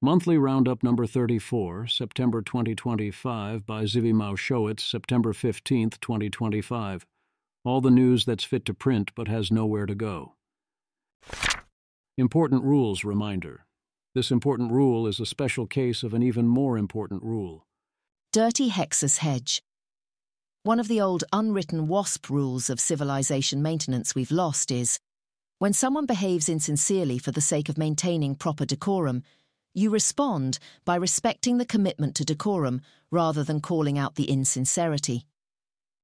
Monthly Roundup number 34, September 2025, by Zivi Maushowitz, September 15, 2025. All the news that's fit to print but has nowhere to go. Important Rules Reminder. This important rule is a special case of an even more important rule. Dirty Hexus Hedge. One of the old unwritten WASP rules of civilization maintenance we've lost is, when someone behaves insincerely for the sake of maintaining proper decorum, you respond by respecting the commitment to decorum rather than calling out the insincerity.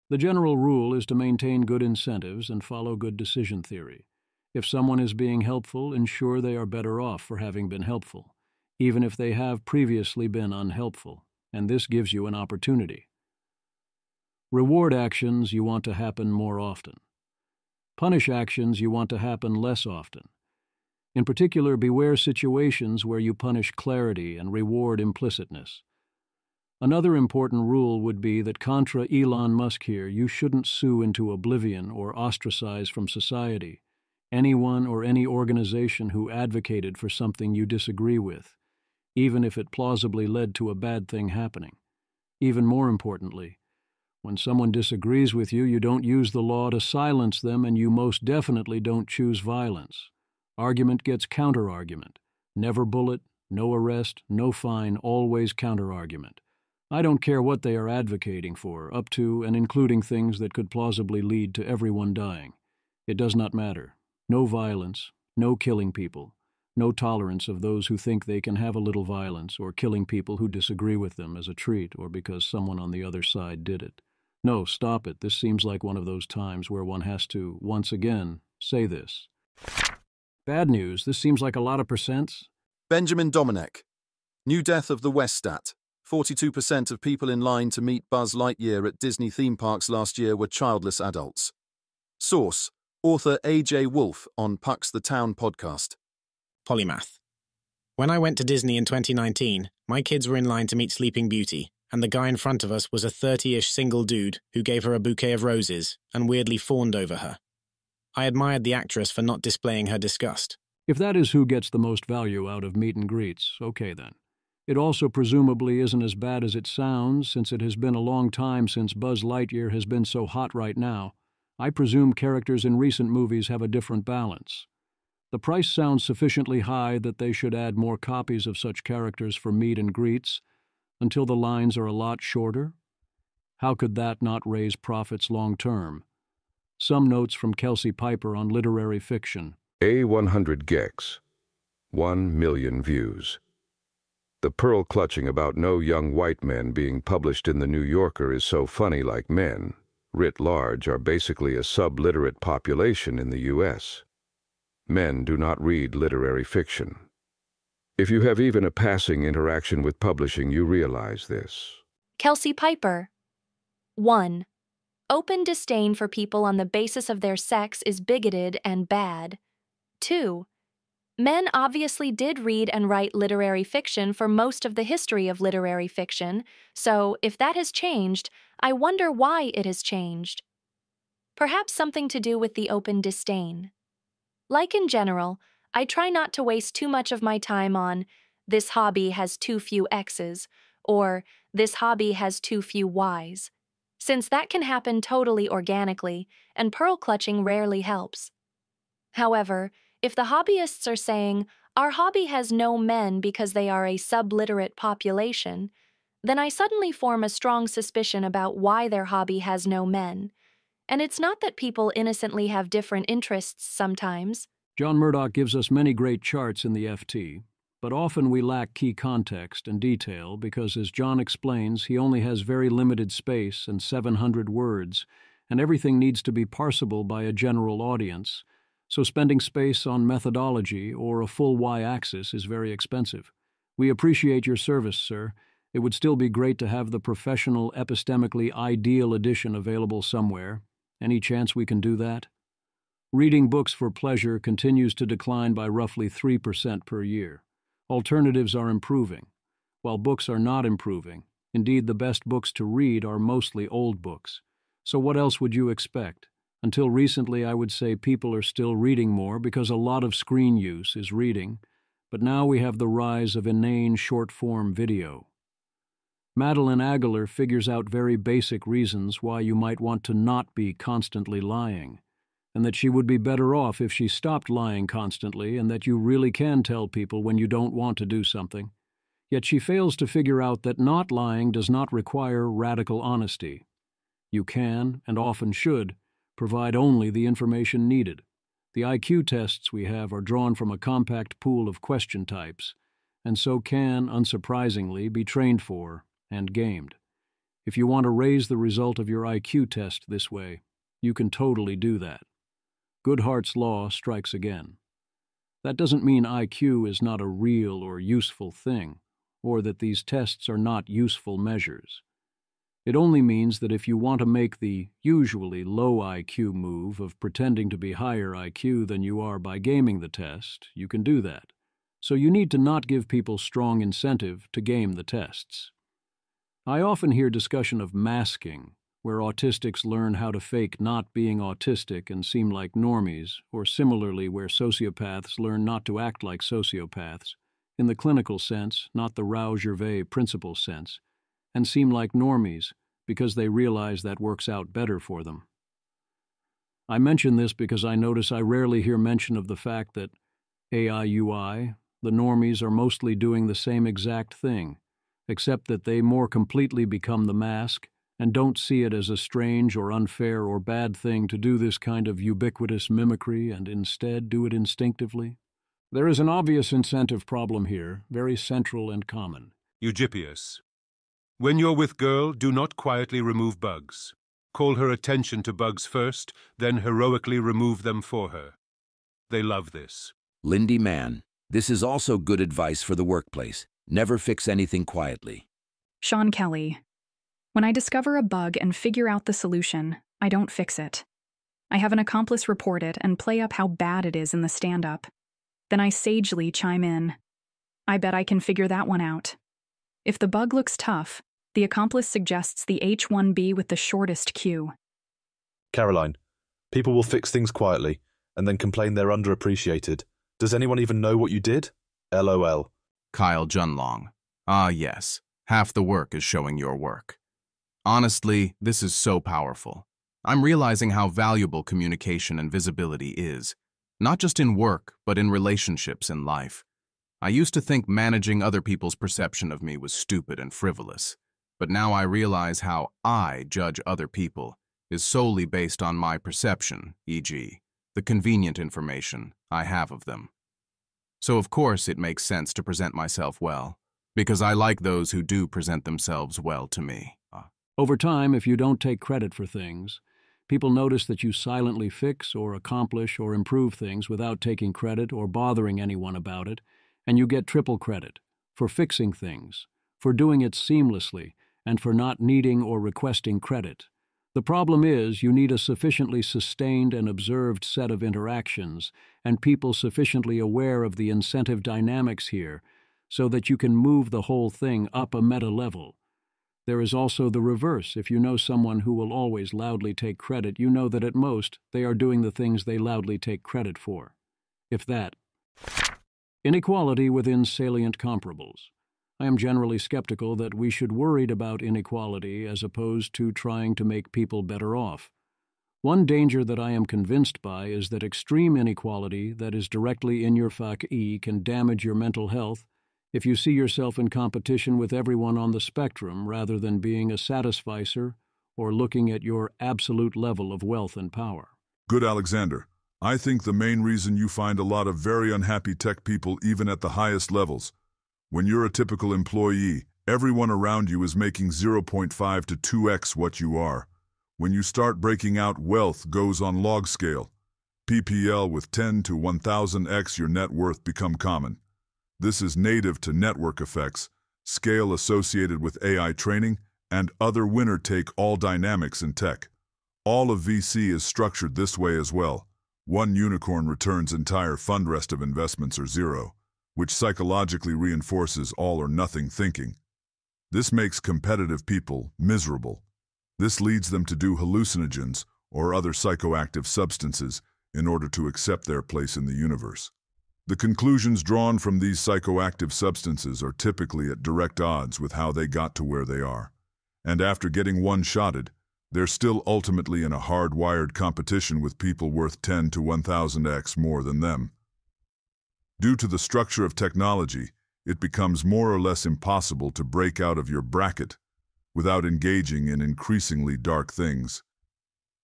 The general rule is to maintain good incentives and follow good decision theory. If someone is being helpful, ensure they are better off for having been helpful, even if they have previously been unhelpful, and this gives you an opportunity. Reward actions you want to happen more often. Punish actions you want to happen less often. In particular, beware situations where you punish clarity and reward implicitness. Another important rule would be that contra Elon Musk here, you shouldn't sue into oblivion or ostracize from society anyone or any organization who advocated for something you disagree with, even if it plausibly led to a bad thing happening. Even more importantly, when someone disagrees with you, you don't use the law to silence them, and you most definitely don't choose violence. Argument gets counter-argument. Never bullet, no arrest, no fine, always counter-argument. I don't care what they are advocating for, up to and including things that could plausibly lead to everyone dying. It does not matter. No violence, no killing people, no tolerance of those who think they can have a little violence or killing people who disagree with them as a treat or because someone on the other side did it. No, stop it. This seems like one of those times where one has to, once again, say this. Bad news. This seems like a lot of percents. Benjamin Dominic. New death of the Westat. 42% of people in line to meet Buzz Lightyear at Disney theme parks last year were childless adults. Source: author A.J. Wolfe on Puck's The Town podcast. Polymath. When I went to Disney in 2019, my kids were in line to meet Sleeping Beauty, and the guy in front of us was a 30-ish single dude who gave her a bouquet of roses and weirdly fawned over her. I admired the actress for not displaying her disgust. If that is who gets the most value out of meet and greets, okay then. It also presumably isn't as bad as it sounds, since it has been a long time since Buzz Lightyear has been so hot right now. I presume characters in recent movies have a different balance. The price sounds sufficiently high that they should add more copies of such characters for meet and greets, until the lines are a lot shorter. How could that not raise profits long term? Some notes from Kelsey Piper on literary fiction. A100 gex, 1 million views. The pearl clutching about no young white men being published in the New Yorker is so funny, like men, writ large, are basically a subliterate population in the U.S. Men do not read literary fiction. If you have even a passing interaction with publishing, you realize this. Kelsey Piper. 1. Open disdain for people on the basis of their sex is bigoted and bad. 2. Men obviously did read and write literary fiction for most of the history of literary fiction, so if that has changed, I wonder why it has changed. Perhaps something to do with the open disdain. Like in general, I try not to waste too much of my time on "this hobby has too few X's" or "this hobby has too few Y's," since that can happen totally organically, and pearl clutching rarely helps. However, if the hobbyists are saying, "Our hobby has no men because they are a subliterate population," then I suddenly form a strong suspicion about why their hobby has no men. And it's not that people innocently have different interests sometimes. John Murdoch gives us many great charts in the FT, but often we lack key context and detail because, as John explains, he only has very limited space and 700 words, and everything needs to be parsable by a general audience, so spending space on methodology or a full y-axis is very expensive. We appreciate your service, sir. It would still be great to have the professional, epistemically ideal edition available somewhere. Any chance we can do that? Reading books for pleasure continues to decline by roughly 3% per year. Alternatives are improving, while books are not improving. Indeed, the best books to read are mostly old books. So what else would you expect? Until recently, I would say people are still reading more because a lot of screen use is reading, but now we have the rise of inane short-form video. Madeline Aguilar figures out very basic reasons why you might want to not be constantly lying, and that she would be better off if she stopped lying constantly, and that you really can tell people when you don't want to do something. Yet she fails to figure out that not lying does not require radical honesty. You can, and often should, provide only the information needed. The IQ tests we have are drawn from a compact pool of question types, and so can, unsurprisingly, be trained for and gamed. If you want to raise the result of your IQ test this way, you can totally do that. Goodhart's law strikes again. That doesn't mean IQ is not a real or useful thing, or that these tests are not useful measures. It only means that if you want to make the usually low IQ move of pretending to be higher IQ than you are by gaming the test, you can do that. So you need to not give people strong incentive to game the tests. I often hear discussion of masking, where autistics learn how to fake not being autistic and seem like normies, or similarly where sociopaths learn not to act like sociopaths, in the clinical sense, not the Rao-Gervais principle sense, and seem like normies because they realize that works out better for them. I mention this because I notice I rarely hear mention of the fact that AIUI, the normies, are mostly doing the same exact thing, except that they more completely become the mask and don't see it as a strange or unfair or bad thing to do this kind of ubiquitous mimicry and instead do it instinctively. There is an obvious incentive problem here, very central and common. Eugippius. When you're with girl, do not quietly remove bugs. Call her attention to bugs first, then heroically remove them for her. They love this. Lindy Mann. This is also good advice for the workplace. Never fix anything quietly. Sean Kelly. When I discover a bug and figure out the solution, I don't fix it. I have an accomplice report it and play up how bad it is in the stand-up. Then I sagely chime in. I bet I can figure that one out. If the bug looks tough, the accomplice suggests the H1B with the shortest queue. Caroline, people will fix things quietly and then complain they're underappreciated. Does anyone even know what you did? LOL. Kyle Junlong. Ah, yes. Half the work is showing your work. Honestly, this is so powerful. I'm realizing how valuable communication and visibility is, not just in work, but in relationships and life. I used to think managing other people's perception of me was stupid and frivolous, but now I realize how I judge other people is solely based on my perception, e.g., the convenient information I have of them. So of course it makes sense to present myself well, because I like those who do present themselves well to me. Over time, if you don't take credit for things, people notice that you silently fix or accomplish or improve things without taking credit or bothering anyone about it, and you get triple credit for fixing things, for doing it seamlessly, and for not needing or requesting credit. The problem is you need a sufficiently sustained and observed set of interactions and people sufficiently aware of the incentive dynamics here so that you can move the whole thing up a meta level. There is also the reverse. If you know someone who will always loudly take credit, you know that at most they are doing the things they loudly take credit for. If that. Inequality within salient comparables. I am generally skeptical that we should worry about inequality as opposed to trying to make people better off. One danger that I am convinced by is that extreme inequality that is directly in your fac-e can damage your mental health if you see yourself in competition with everyone on the spectrum rather than being a satisficer or looking at your absolute level of wealth and power. Good, Alexander. I think the main reason you find a lot of very unhappy tech people even at the highest levels. When you're a typical employee, everyone around you is making 0.5 to 2x what you are. When you start breaking out, wealth goes on log scale. PPL with 10 to 1000x your net worth become common. This is native to network effects, scale associated with AI training, and other winner-take-all dynamics in tech. All of VC is structured this way as well. One unicorn returns entire fund, rest of investments are zero, which psychologically reinforces all or nothing thinking. This makes competitive people miserable. This leads them to do hallucinogens or other psychoactive substances in order to accept their place in the universe. The conclusions drawn from these psychoactive substances are typically at direct odds with how they got to where they are. And after getting one-shotted, they're still ultimately in a hard-wired competition with people worth 10 to 1,000x more than them. Due to the structure of technology, it becomes more or less impossible to break out of your bracket without engaging in increasingly dark things.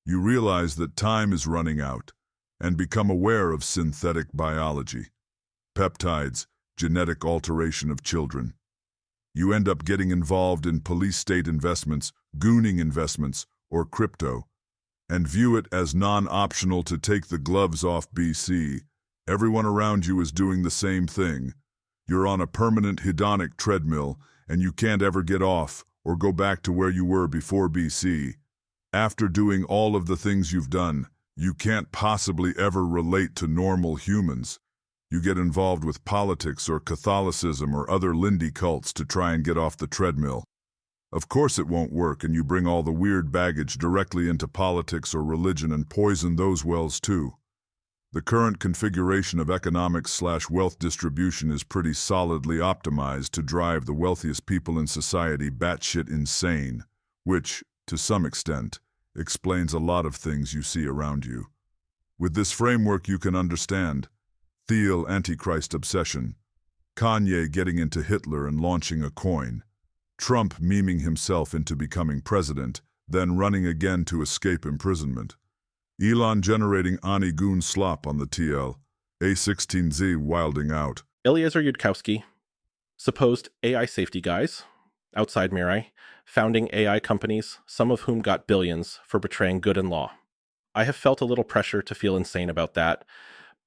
You realize that time is running out and become aware of synthetic biology, peptides, genetic alteration of children. You end up getting involved in police-state investments, gooning investments, or crypto, and view it as non-optional to take the gloves off BC. Everyone around you is doing the same thing. You're on a permanent hedonic treadmill, and you can't ever get off or go back to where you were before BC. After doing all of the things you've done, you can't possibly ever relate to normal humans. You get involved with politics or Catholicism or other Lindy cults to try and get off the treadmill. Of course it won't work, and you bring all the weird baggage directly into politics or religion and poison those wells too. The current configuration of economics/wealth distribution is pretty solidly optimized to drive the wealthiest people in society batshit insane, which, to some extent, explains a lot of things you see around you. With this framework you can understand Thiel Antichrist obsession, Kanye getting into Hitler and launching a coin, Trump memeing himself into becoming president, then running again to escape imprisonment, Elon generating Ani Goon slop on the TL, A16Z wilding out. Eliezer Yudkowsky, supposed AI safety guys, outside Mirai, founding AI companies, some of whom got billions for betraying good and law. I have felt a little pressure to feel insane about that,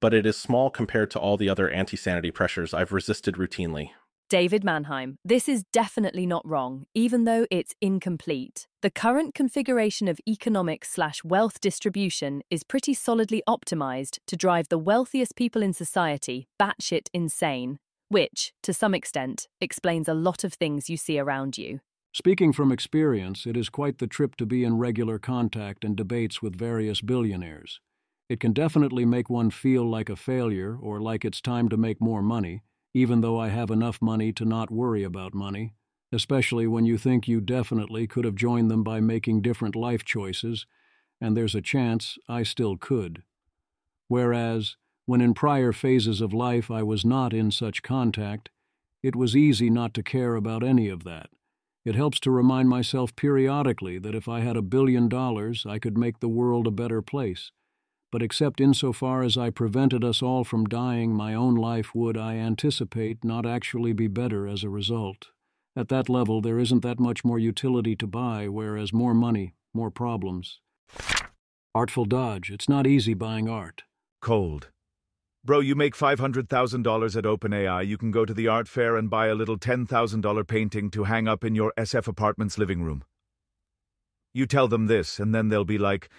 but it is small compared to all the other anti-sanity pressures I've resisted routinely. David Mannheim, this is definitely not wrong, even though it's incomplete. The current configuration of economic/wealth distribution is pretty solidly optimized to drive the wealthiest people in society batshit insane, which, to some extent, explains a lot of things you see around you. Speaking from experience, it is quite the trip to be in regular contact and debates with various billionaires. It can definitely make one feel like a failure or like it's time to make more money, even though I have enough money to not worry about money, especially when you think you definitely could have joined them by making different life choices, and there's a chance I still could. Whereas, when in prior phases of life I was not in such contact, it was easy not to care about any of that. It helps to remind myself periodically that if I had $1 billion, I could make the world a better place. But except insofar as I prevented us all from dying, my own life would, I anticipate, not actually be better as a result. At that level, there isn't that much more utility to buy, whereas more money, more problems. Artful dodge. It's not easy buying art. Cold. Bro, you make $500,000 at OpenAI, you can go to the art fair and buy a little $10,000 painting to hang up in your SF apartment's living room. You tell them this, and then they'll be like,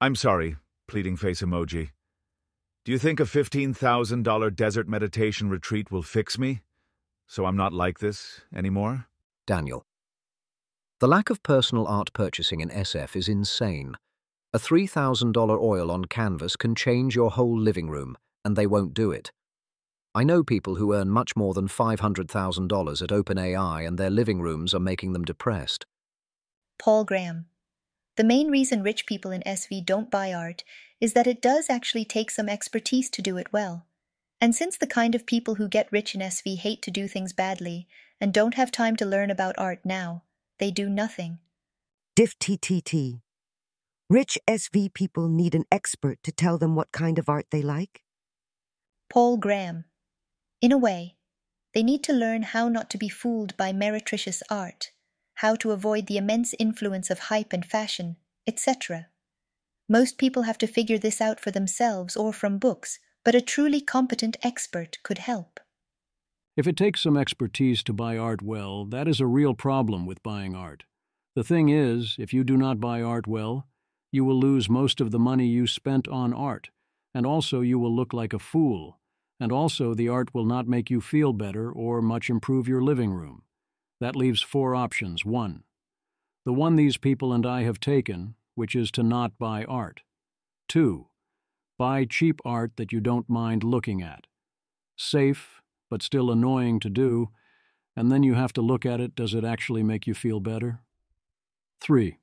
I'm sorry, pleading face emoji. Do you think a $15,000 desert meditation retreat will fix me? So I'm not like this anymore? Daniel. The lack of personal art purchasing in SF is insane. A $3,000 oil on canvas can change your whole living room, and they won't do it. I know people who earn much more than $500,000 at OpenAI and their living rooms are making them depressed. Paul Graham. The main reason rich people in SV don't buy art is that it does actually take some expertise to do it well. And since the kind of people who get rich in SV hate to do things badly and don't have time to learn about art now, they do nothing. Diff TTT. Rich SV people need an expert to tell them what kind of art they like? Paul Graham. In a way, they need to learn how not to be fooled by meretricious art, how to avoid the immense influence of hype and fashion, etc. Most people have to figure this out for themselves or from books, but a truly competent expert could help. If it takes some expertise to buy art well, that is a real problem with buying art. The thing is, if you do not buy art well, you will lose most of the money you spent on art, and also you will look like a fool, and also the art will not make you feel better or much improve your living room. That leaves 4 options. 1. The one these people and I have taken, which is to not buy art. 2. Buy cheap art that you don't mind looking at. Safe, but still annoying to do, and then you have to look at it, does it actually make you feel better? 3.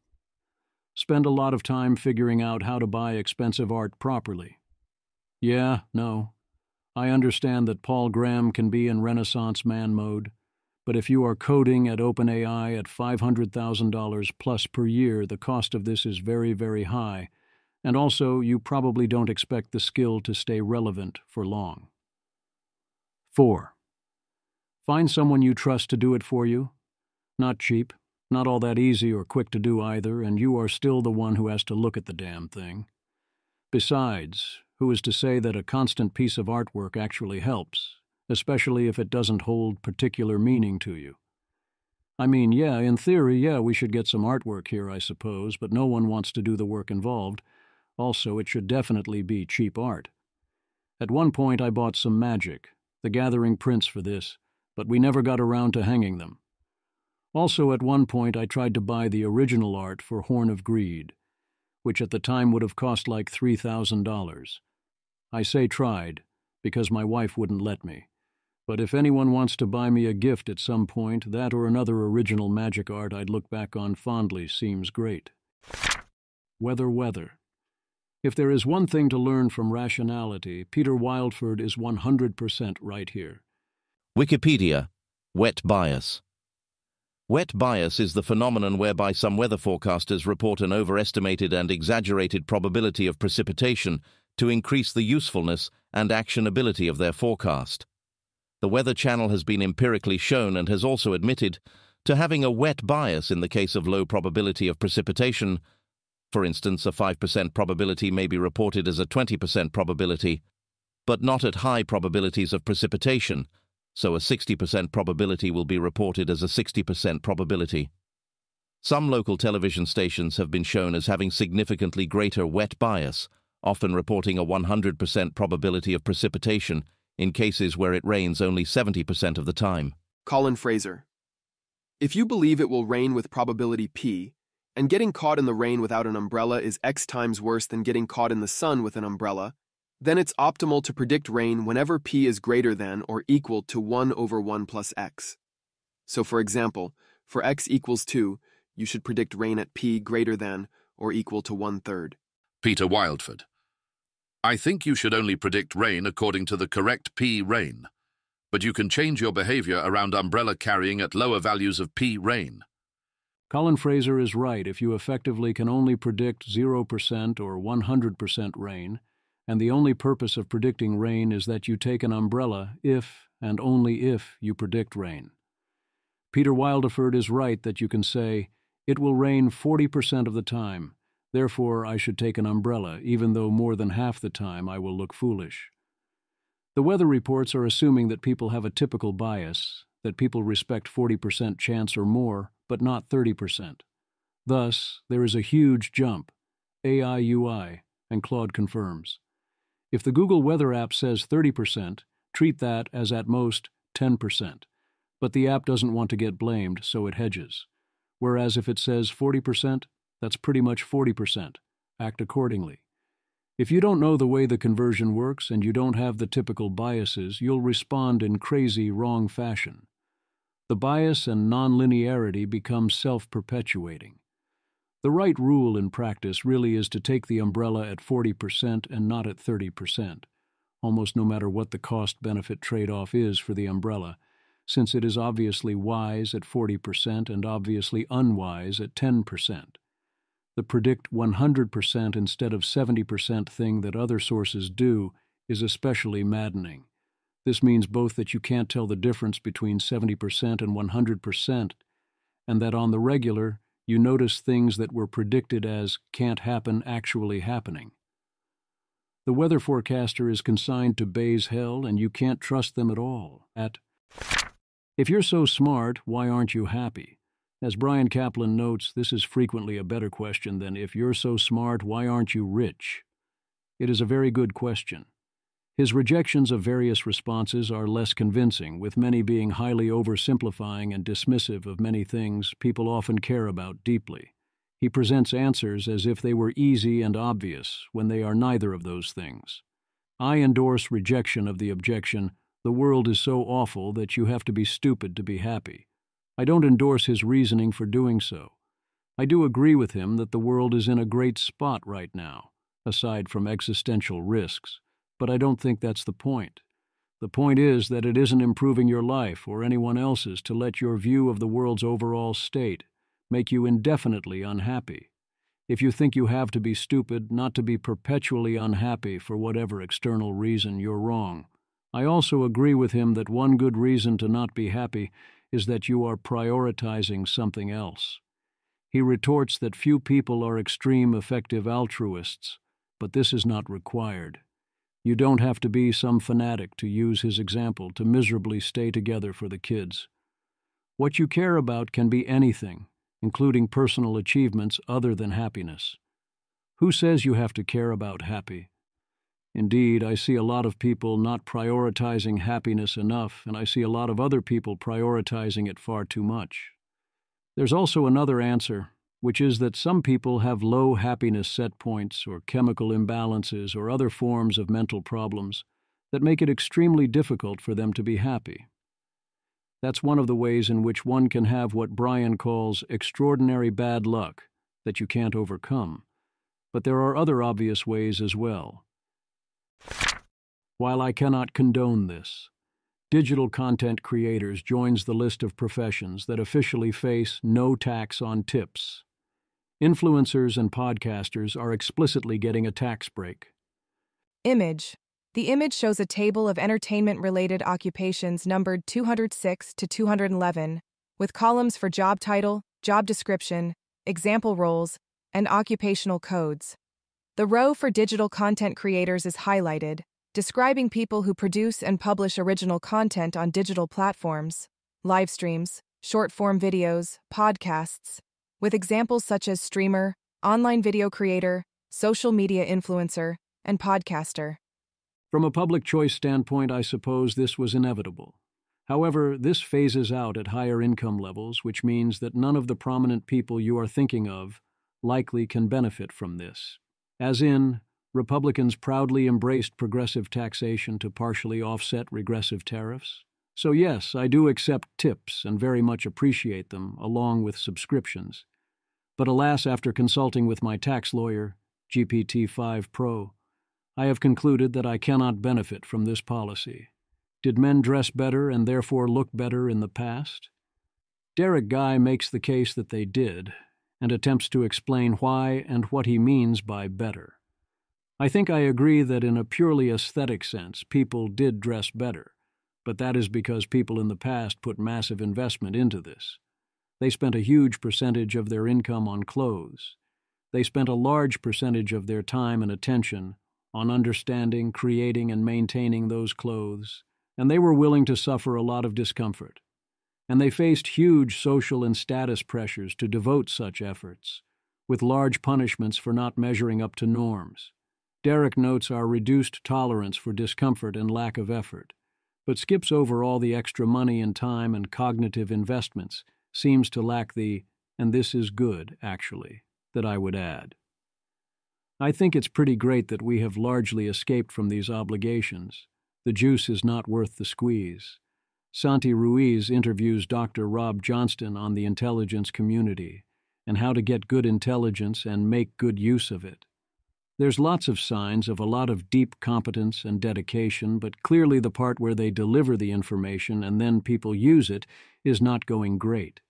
Spend a lot of time figuring out how to buy expensive art properly. Yeah, no. I understand that Paul Graham can be in Renaissance man mode, but if you are coding at OpenAI at $500,000 plus per year, the cost of this is very, very high, and also you probably don't expect the skill to stay relevant for long. 4. Find someone you trust to do it for you. Not cheap, not all that easy or quick to do either, and you are still the one who has to look at the damn thing. Besides, who is to say that a constant piece of artwork actually helps, especially if it doesn't hold particular meaning to you? I mean, yeah, in theory, yeah, we should get some artwork here, I suppose, but no one wants to do the work involved. Also, it should definitely be cheap art. At one point, I bought some Magic, the Gathering prints for this, but we never got around to hanging them. Also, at one point, I tried to buy the original art for Horn of Greed, which at the time would have cost like $3,000. I say tried, because my wife wouldn't let me. But if anyone wants to buy me a gift at some point, that or another original Magic art I'd look back on fondly seems great. Weather. If there is one thing to learn from rationality, Peter Wildford is 100% right here. Wikipedia, wet bias. Wet bias is the phenomenon whereby some weather forecasters report an overestimated and exaggerated probability of precipitation to increase the usefulness and actionability of their forecast. The Weather Channel has been empirically shown and has also admitted to having a wet bias in the case of low probability of precipitation. For instance, a 5% probability may be reported as a 20% probability, but not at high probabilities of precipitation, so a 60% probability will be reported as a 60% probability. Some local television stations have been shown as having significantly greater wet bias, often reporting a 100% probability of precipitation in cases where it rains only 70% of the time. Colin Fraser. If you believe it will rain with probability P, and getting caught in the rain without an umbrella is X times worse than getting caught in the sun with an umbrella, then it's optimal to predict rain whenever P is greater than or equal to 1 over 1 plus X. So for example, for X equals 2, you should predict rain at P greater than or equal to 1/3. Peter Wildford. I think you should only predict rain according to the correct P rain, but you can change your behavior around umbrella carrying at lower values of P rain. Colin Fraser is right if you effectively can only predict 0% or 100% rain, and the only purpose of predicting rain is that you take an umbrella if and only if you predict rain. Peter Wildford is right that you can say, it will rain 40% of the time, therefore I should take an umbrella, even though more than half the time I will look foolish. The weather reports are assuming that people have a typical bias, that people respect 40% chance or more, but not 30%. Thus, there is a huge jump. AI UI, and Claude confirms. If the Google Weather app says 30%, treat that as at most 10%. But the app doesn't want to get blamed, so it hedges. Whereas if it says 40%, that's pretty much 40%. Act accordingly. If you don't know the way the conversion works and you don't have the typical biases, you'll respond in crazy, wrong fashion. The bias and non-linearity become self-perpetuating. The right rule in practice really is to take the umbrella at 40% and not at 30%, almost no matter what the cost-benefit trade-off is for the umbrella, since it is obviously wise at 40% and obviously unwise at 10%. The predict 100% instead of 70% thing that other sources do is especially maddening. This means both that you can't tell the difference between 70% and 100%, and that on the regular, you notice things that were predicted as can't happen actually happening. The weather forecaster is consigned to Bayes' hell, and you can't trust them at all. If you're so smart, why aren't you happy? As Brian Kaplan notes, this is frequently a better question than if you're so smart, why aren't you rich? It is a very good question. His rejections of various responses are less convincing, with many being highly oversimplifying and dismissive of many things people often care about deeply. He presents answers as if they were easy and obvious, when they are neither of those things. I endorse rejection of the objection, the world is so awful that you have to be stupid to be happy. I don't endorse his reasoning for doing so. I do agree with him that the world is in a great spot right now, aside from existential risks, but I don't think that's the point. The point is that it isn't improving your life or anyone else's to let your view of the world's overall state make you indefinitely unhappy. If you think you have to be stupid not to be perpetually unhappy for whatever external reason, you're wrong. I also agree with him that one good reason to not be happy is that you are prioritizing something else. He retorts that few people are extreme effective altruists, but this is not required. You don't have to be some fanatic to use his example to miserably stay together for the kids. What you care about can be anything, including personal achievements other than happiness. Who says you have to care about happy? Indeed, I see a lot of people not prioritizing happiness enough, and I see a lot of other people prioritizing it far too much. There's also another answer, which is that some people have low happiness set points or chemical imbalances or other forms of mental problems that make it extremely difficult for them to be happy. That's one of the ways in which one can have what Brian calls extraordinary bad luck that you can't overcome. But there are other obvious ways as well. While I cannot condone this, digital content creators joins the list of professions that officially face no tax on tips. Influencers and podcasters are explicitly getting a tax break. Image. The image shows a table of entertainment-related occupations numbered 206 to 211, with columns for job title, job description, example roles, and occupational codes. The row for digital content creators is highlighted, describing people who produce and publish original content on digital platforms, live streams, short-form videos, podcasts, with examples such as streamer, online video creator, social media influencer, and podcaster. From a public choice standpoint, I suppose this was inevitable. However, this phases out at higher income levels, which means that none of the prominent people you are thinking of likely can benefit from this. As in, Republicans proudly embraced progressive taxation to partially offset regressive tariffs. So yes, I do accept tips and very much appreciate them, along with subscriptions. But alas, after consulting with my tax lawyer, GPT-5 Pro, I have concluded that I cannot benefit from this policy. Did men dress better and therefore look better in the past? Derek Guy makes the case that they did, and attempts to explain why and what he means by better. I think I agree that in a purely aesthetic sense, people did dress better, but that is because people in the past put massive investment into this. They spent a huge percentage of their income on clothes. They spent a large percentage of their time and attention on understanding, creating, and maintaining those clothes, and they were willing to suffer a lot of discomfort. And they faced huge social and status pressures to devote such efforts, with large punishments for not measuring up to norms. Derek notes our reduced tolerance for discomfort and lack of effort, but skips over all the extra money and time and cognitive investments, seems to lack the, and this is good, actually, that I would add. I think it's pretty great that we have largely escaped from these obligations. The juice is not worth the squeeze. Santi Ruiz interviews Dr. Rob Johnston on the intelligence community and how to get good intelligence and make good use of it. There's lots of signs of a lot of deep competence and dedication, but clearly the part where they deliver the information and then people use it is not going great.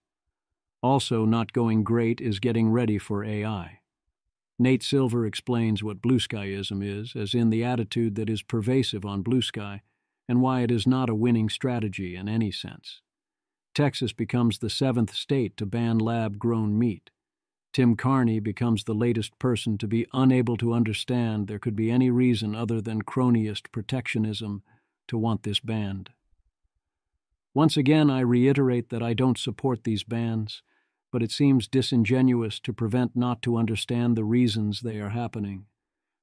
Also not going great is getting ready for AI. Nate Silver explains what Blue Skyism is, as in the attitude that is pervasive on Blue Sky, and why it is not a winning strategy in any sense. Texas becomes the 7th state to ban lab-grown meat. Tim Carney becomes the latest person to be unable to understand there could be any reason other than cronyist protectionism to want this banned. Once again, I reiterate that I don't support these bans, but it seems disingenuous to prevent not to understand the reasons they are happening.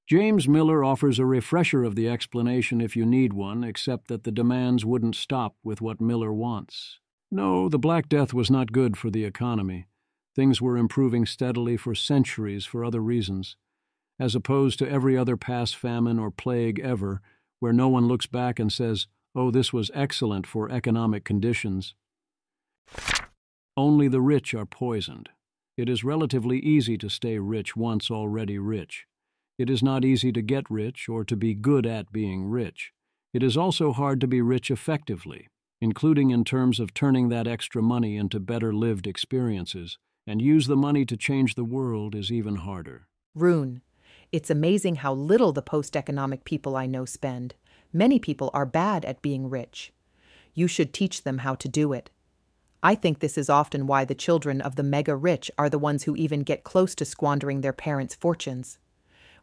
James Miller offers a refresher of the explanation if you need one, except that the demands wouldn't stop with what Miller wants. No, the Black Death was not good for the economy. Things were improving steadily for centuries for other reasons, as opposed to every other past famine or plague ever, where no one looks back and says, "Oh, this was excellent for economic conditions." Only the rich are poisoned. It is relatively easy to stay rich once already rich. It is not easy to get rich or to be good at being rich. It is also hard to be rich effectively, including in terms of turning that extra money into better lived experiences, and use the money to change the world is even harder. Rune, it's amazing how little the post-economic people I know spend. Many people are bad at being rich. You should teach them how to do it. I think this is often why the children of the mega-rich are the ones who even get close to squandering their parents' fortunes.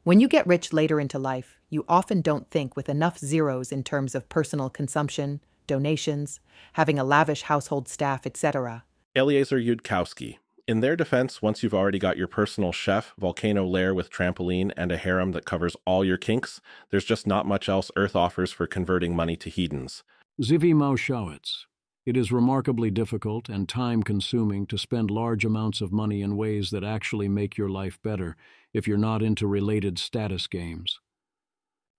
When you get rich later into life, you often don't think with enough zeros in terms of personal consumption, donations, having a lavish household staff, etc. Eliezer Yudkowsky. In their defense, once you've already got your personal chef, volcano lair with trampoline, and a harem that covers all your kinks, there's just not much else Earth offers for converting money to hedons. Zvi Mauschowitz. It is remarkably difficult and time-consuming to spend large amounts of money in ways that actually make your life better if you're not into related status games.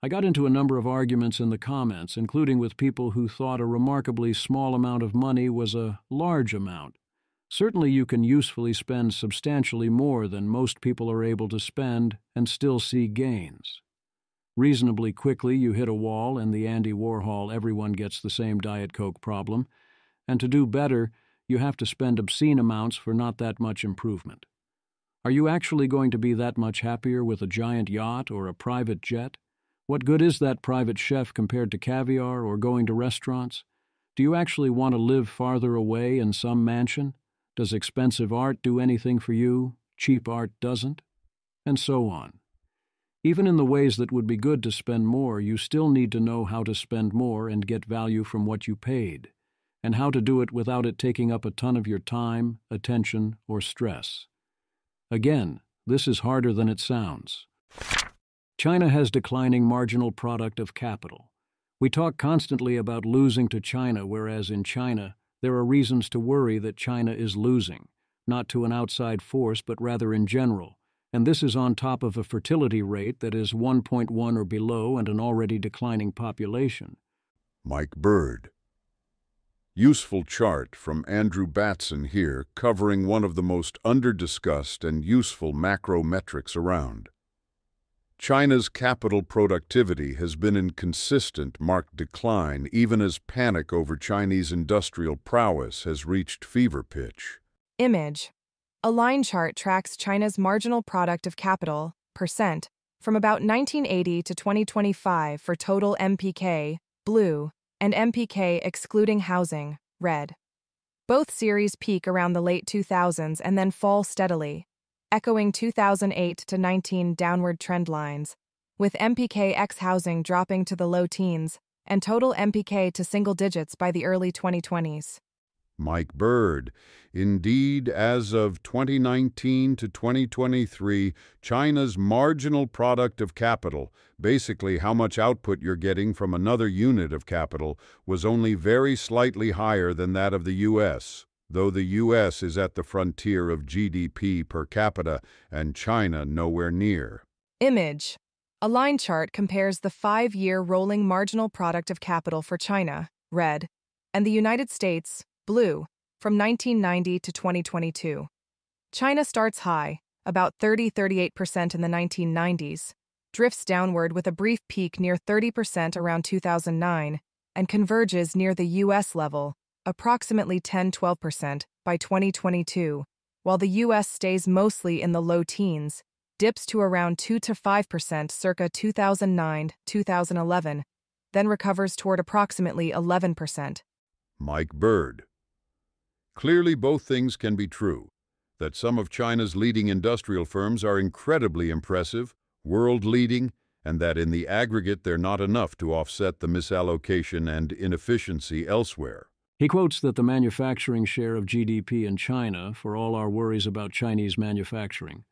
I got into a number of arguments in the comments, including with people who thought a remarkably small amount of money was a large amount. Certainly you can usefully spend substantially more than most people are able to spend and still see gains. Reasonably quickly you hit a wall and the Andy Warhol everyone gets the same Diet Coke problem, and to do better, you have to spend obscene amounts for not that much improvement. Are you actually going to be that much happier with a giant yacht or a private jet? What good is that private chef compared to caviar or going to restaurants? Do you actually want to live farther away in some mansion? Does expensive art do anything for you? Cheap art doesn't? And so on. Even in the ways that would be good to spend more, you still need to know how to spend more and get value from what you paid, and how to do it without it taking up a ton of your time, attention, or stress. Again, this is harder than it sounds. China has declining marginal product of capital. We talk constantly about losing to China, whereas in China, there are reasons to worry that China is losing, not to an outside force, but rather in general, and this is on top of a fertility rate that is 1.1 or below and an already declining population. Mike Bird. Useful chart from Andrew Batson here, covering one of the most under-discussed and useful macro metrics around. China's capital productivity has been in consistent, marked decline even as panic over Chinese industrial prowess has reached fever pitch. Image. A line chart tracks China's marginal product of capital, percent, from about 1980 to 2025 for total MPK, blue, and MPK excluding housing, red. Both series peak around the late 2000s and then fall steadily, echoing 2008 to 19 downward trend lines, with MPK ex housing dropping to the low teens and total MPK to single digits by the early 2020s. Mike Bird. Indeed, as of 2019 to 2023, China's marginal product of capital, basically how much output you're getting from another unit of capital, was only very slightly higher than that of the U.S., though the U.S. is at the frontier of GDP per capita and China nowhere near. Image. A line chart compares the 5-year rolling marginal product of capital for China, red, and the United States, blue, from 1990 to 2022. China starts high, about 30-38% in the 1990s, drifts downward with a brief peak near 30% around 2009, and converges near the U.S. level, approximately 10-12% by 2022, while the U.S. stays mostly in the low teens, dips to around 2-5% circa 2009-2011, then recovers toward approximately 11%. Mike Bird. Clearly both things can be true, that some of China's leading industrial firms are incredibly impressive, world-leading, and that in the aggregate they're not enough to offset the misallocation and inefficiency elsewhere. He quotes that the manufacturing share of GDP in China, for all our worries about Chinese manufacturing,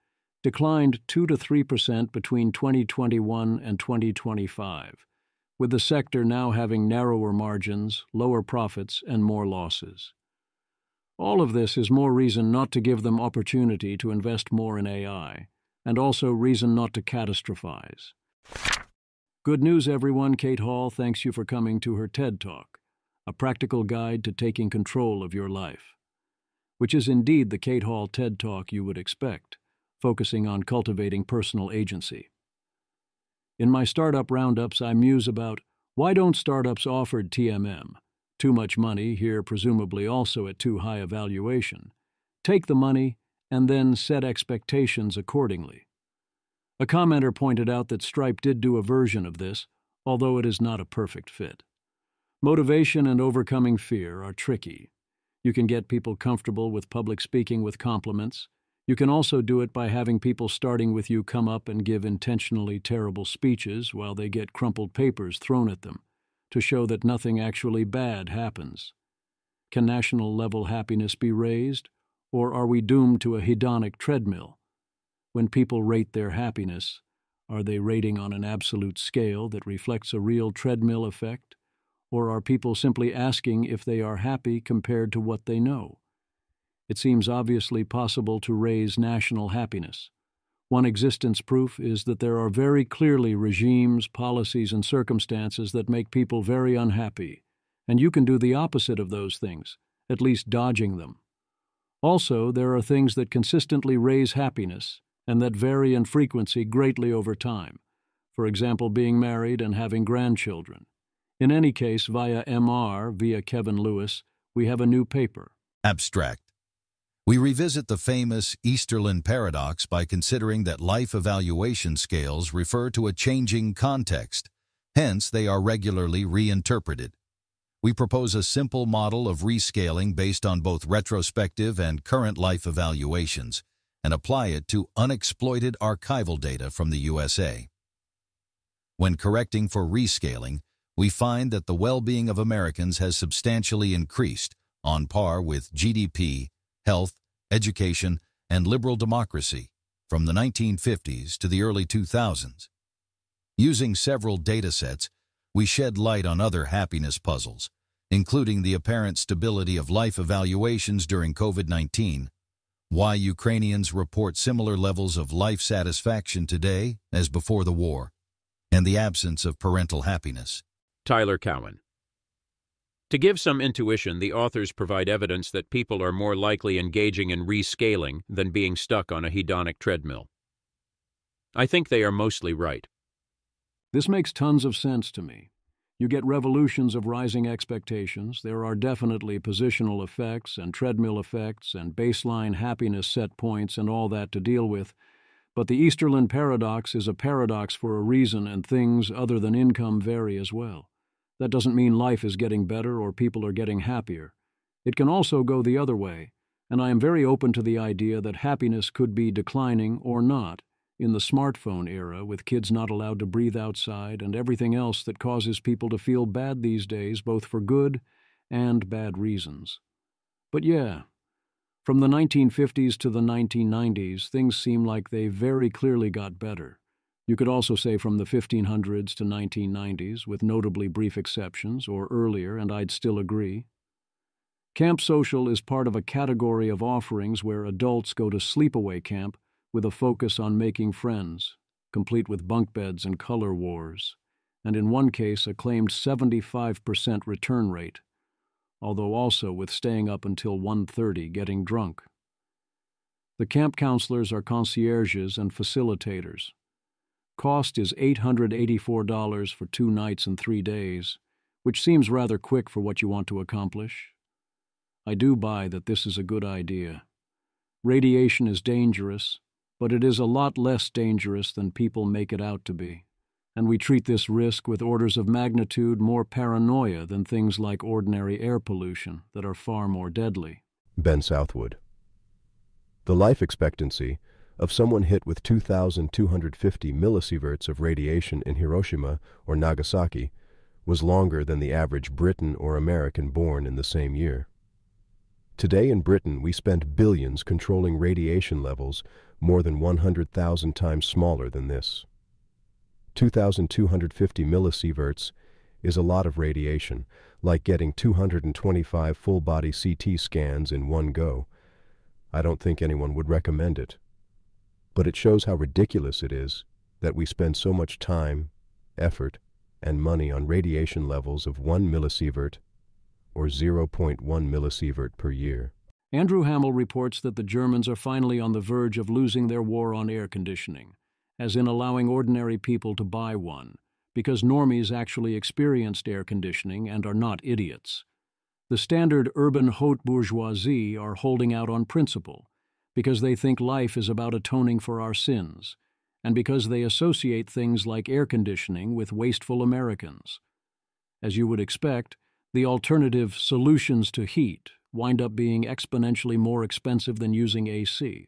declined 2 to 3% between 2021 and 2025, with the sector now having narrower margins, lower profits, and more losses. All of this is more reason not to give them opportunity to invest more in AI, and also reason not to catastrophize. Good news, everyone. Kate Hall thanks you for coming to her TED Talk, a practical guide to taking control of your life, which is indeed the Kate Hall TED Talk you would expect, focusing on cultivating personal agency. In my startup roundups, I muse about why don't startups offer TMM, too much money, here presumably also at too high a valuation. Take the money and then set expectations accordingly. A commenter pointed out that Stripe did do a version of this, although it is not a perfect fit. Motivation and overcoming fear are tricky. You can get people comfortable with public speaking with compliments. You can also do it by having people starting with you come up and give intentionally terrible speeches while they get crumpled papers thrown at them, to show that nothing actually bad happens. Can national-level happiness be raised, or are we doomed to a hedonic treadmill? When people rate their happiness, are they rating on an absolute scale that reflects a real treadmill effect, or are people simply asking if they are happy compared to what they know? It seems obviously possible to raise national happiness. One existence proof is that there are very clearly regimes, policies, and circumstances that make people very unhappy, and you can do the opposite of those things, at least dodging them. Also, there are things that consistently raise happiness and that vary in frequency greatly over time, for example, being married and having grandchildren. In any case, via MR, via Kevin Lewis, we have a new paper. Abstract. We revisit the famous Easterlin paradox by considering that life evaluation scales refer to a changing context. Hence, they are regularly reinterpreted. We propose a simple model of rescaling based on both retrospective and current life evaluations and apply it to unexploited archival data from the USA. When correcting for rescaling, we find that the well-being of Americans has substantially increased, on par with GDP, health, education, and liberal democracy from the 1950s to the early 2000s. Using several data sets, we shed light on other happiness puzzles, including the apparent stability of life evaluations during COVID-19, why Ukrainians report similar levels of life satisfaction today as before the war, and the absence of parental happiness. Tyler Cowen. To give some intuition, the authors provide evidence that people are more likely engaging in rescaling than being stuck on a hedonic treadmill. I think they are mostly right. This makes tons of sense to me. You get revolutions of rising expectations. There are definitely positional effects and treadmill effects and baseline happiness set points and all that to deal with. But the Easterlin paradox is a paradox for a reason, and things other than income vary as well. That doesn't mean life is getting better or people are getting happier. It can also go the other way, and I am very open to the idea that happiness could be declining or not in the smartphone era, with kids not allowed to breathe outside and everything else that causes people to feel bad these days, both for good and bad reasons. But yeah, from the 1950s to the 1990s, things seem like they very clearly got better. You could also say from the 1500s to 1990s, with notably brief exceptions, or earlier, and I'd still agree. Camp Social is part of a category of offerings where adults go to sleepaway camp with a focus on making friends, complete with bunk beds and color wars, and in one case a claimed 75% return rate, although also with staying up until 1:30 getting drunk. The camp counselors are concierges and facilitators. Cost is $884 for 2 nights and 3 days, which seems rather quick for what you want to accomplish. I do buy that this is a good idea. Radiation is dangerous, but it is a lot less dangerous than people make it out to be, and we treat this risk with orders of magnitude more paranoia than things like ordinary air pollution that are far more deadly. Ben Southwood. The life expectancy of someone hit with 2,250 millisieverts of radiation in Hiroshima or Nagasaki was longer than the average Briton or American born in the same year. Today in Britain, we spend billions controlling radiation levels more than 100,000 times smaller than this. 2,250 millisieverts is a lot of radiation, like getting 225 full-body CT scans in one go. I don't think anyone would recommend it. But it shows how ridiculous it is that we spend so much time, effort, and money on radiation levels of 1 millisievert or 0.1 millisievert per year. Andrew Hamill reports that the Germans are finally on the verge of losing their war on air conditioning, as in allowing ordinary people to buy one, because normies actually experienced air conditioning and are not idiots. The standard urban haute bourgeoisie are holding out on principle, because they think life is about atoning for our sins, and because they associate things like air conditioning with wasteful Americans. As you would expect, the alternative solutions to heat wind up being exponentially more expensive than using AC.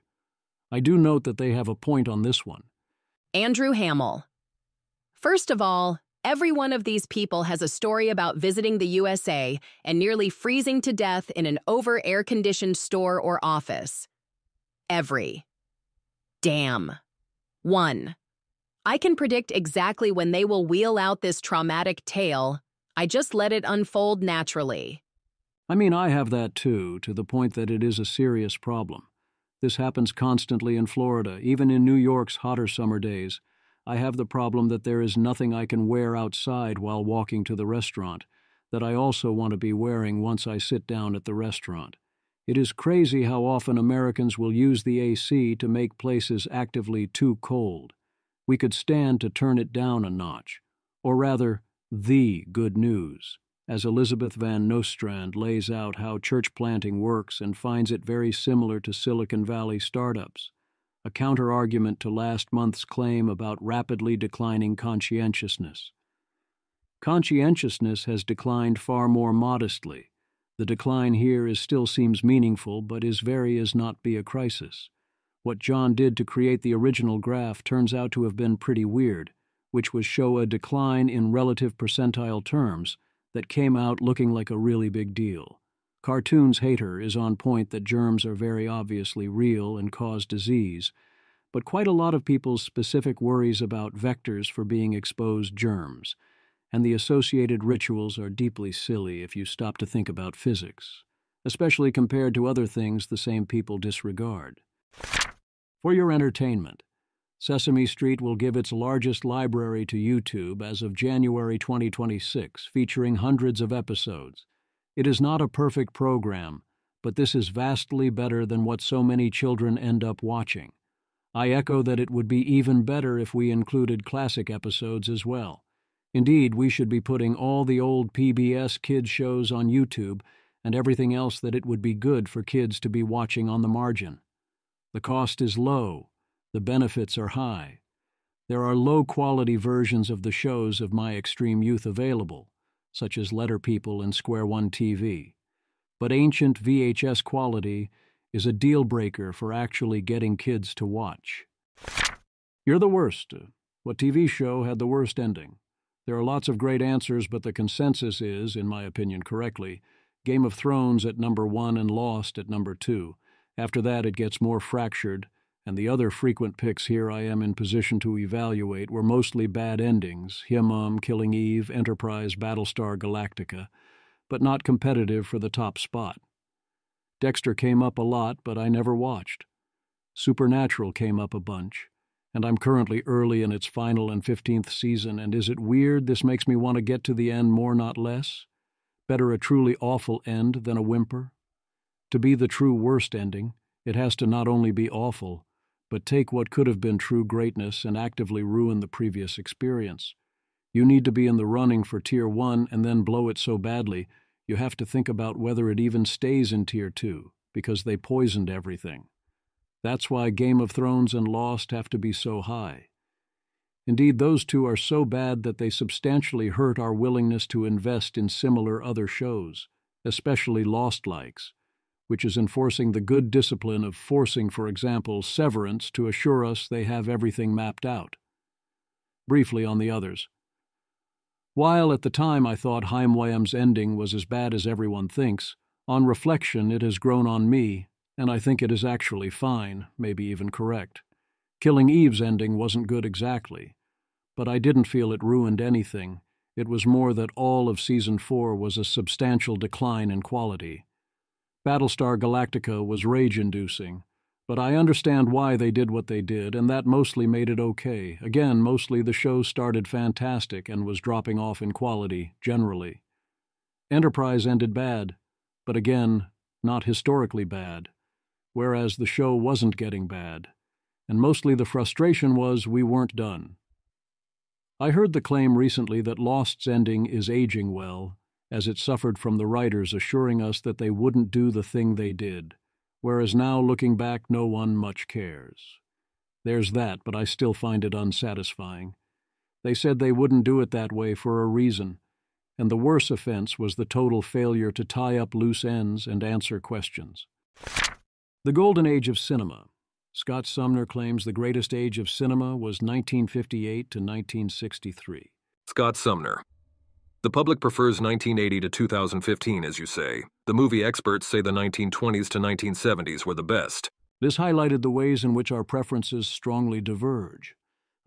I do note that they have a point on this one. Andrew Hamill. First of all, every one of these people has a story about visiting the USA and nearly freezing to death in an over-air-conditioned store or office. Every. Damn. 1. I can predict exactly when they will wheel out this traumatic tale. I just let it unfold naturally. I mean, I have that too, to the point that it is a serious problem. This happens constantly in Florida, even in New York's hotter summer days. I have the problem that there is nothing I can wear outside while walking to the restaurant, that I also want to be wearing once I sit down at the restaurant. It is crazy how often Americans will use the AC to make places actively too cold. We could stand to turn it down a notch, or rather, the good news, as Elizabeth Van Nostrand lays out how church planting works and finds it very similar to Silicon Valley startups, a counter-argument to last month's claim about rapidly declining conscientiousness. Conscientiousness has declined far more modestly. The decline here still seems meaningful, but is not be a crisis. What John did to create the original graph turns out to have been pretty weird, which was show a decline in relative percentile terms that came out looking like a really big deal. Cartoon's hater is on point that germs are very obviously real and cause disease, but quite a lot of people's specific worries about vectors for being exposed germs, and the associated rituals are deeply silly if you stop to think about physics, especially compared to other things the same people disregard. For your entertainment, Sesame Street will give its largest library to YouTube as of January 2026, featuring hundreds of episodes. It is not a perfect program, but this is vastly better than what so many children end up watching. I echo that it would be even better if we included classic episodes as well. Indeed, we should be putting all the old PBS kids shows on YouTube and everything else that it would be good for kids to be watching on the margin. The cost is low. The benefits are high. There are low-quality versions of the shows of my extreme youth available, such as Letter People and Square One TV. But ancient VHS quality is a deal-breaker for actually getting kids to watch. You're the worst. What TV show had the worst ending? There are lots of great answers, but the consensus is, in my opinion correctly, Game of Thrones at number 1 and Lost at number 2. After that, it gets more fractured, and the other frequent picks here I am in position to evaluate were mostly bad endings, Killing Eve, Enterprise, Battlestar Galactica, but not competitive for the top spot. Dexter came up a lot, but I never watched. Supernatural came up a bunch, and I'm currently early in its final and 15th season, and is it weird this makes me want to get to the end more, not less? Better a truly awful end than a whimper? To be the true worst ending, it has to not only be awful, but take what could have been true greatness and actively ruin the previous experience. You need to be in the running for Tier 1 and then blow it so badly, you have to think about whether it even stays in Tier 2, because they poisoned everything. That's why Game of Thrones and Lost have to be so high. Indeed, those two are so bad that they substantially hurt our willingness to invest in similar other shows, especially Lost-likes, which is enforcing the good discipline of forcing, for example, Severance to assure us they have everything mapped out. Briefly on the others. While at the time I thought Heimwehm's ending was as bad as everyone thinks, on reflection it has grown on me, and I think it is actually fine, maybe even correct. Killing Eve's ending wasn't good exactly, but I didn't feel it ruined anything. It was more that all of Season 4 was a substantial decline in quality. Battlestar Galactica was rage-inducing, But I understand why they did what they did, and that mostly made it okay. Again, mostly the show started fantastic and was dropping off in quality, generally. Enterprise ended bad, but again, not historically bad, whereas the show wasn't getting bad, and mostly the frustration was we weren't done. I heard the claim recently that Lost's ending is aging well, as it suffered from the writers assuring us that they wouldn't do the thing they did, whereas now, looking back, no one much cares. There's that, but I still find it unsatisfying. They said they wouldn't do it that way for a reason, and the worse offense was the total failure to tie up loose ends and answer questions. The Golden Age of Cinema. Scott Sumner claims the greatest age of cinema was 1958 to 1963. Scott Sumner. The public prefers 1980 to 2015, as you say. The movie experts say the 1920s to 1970s were the best. This highlighted the ways in which our preferences strongly diverge.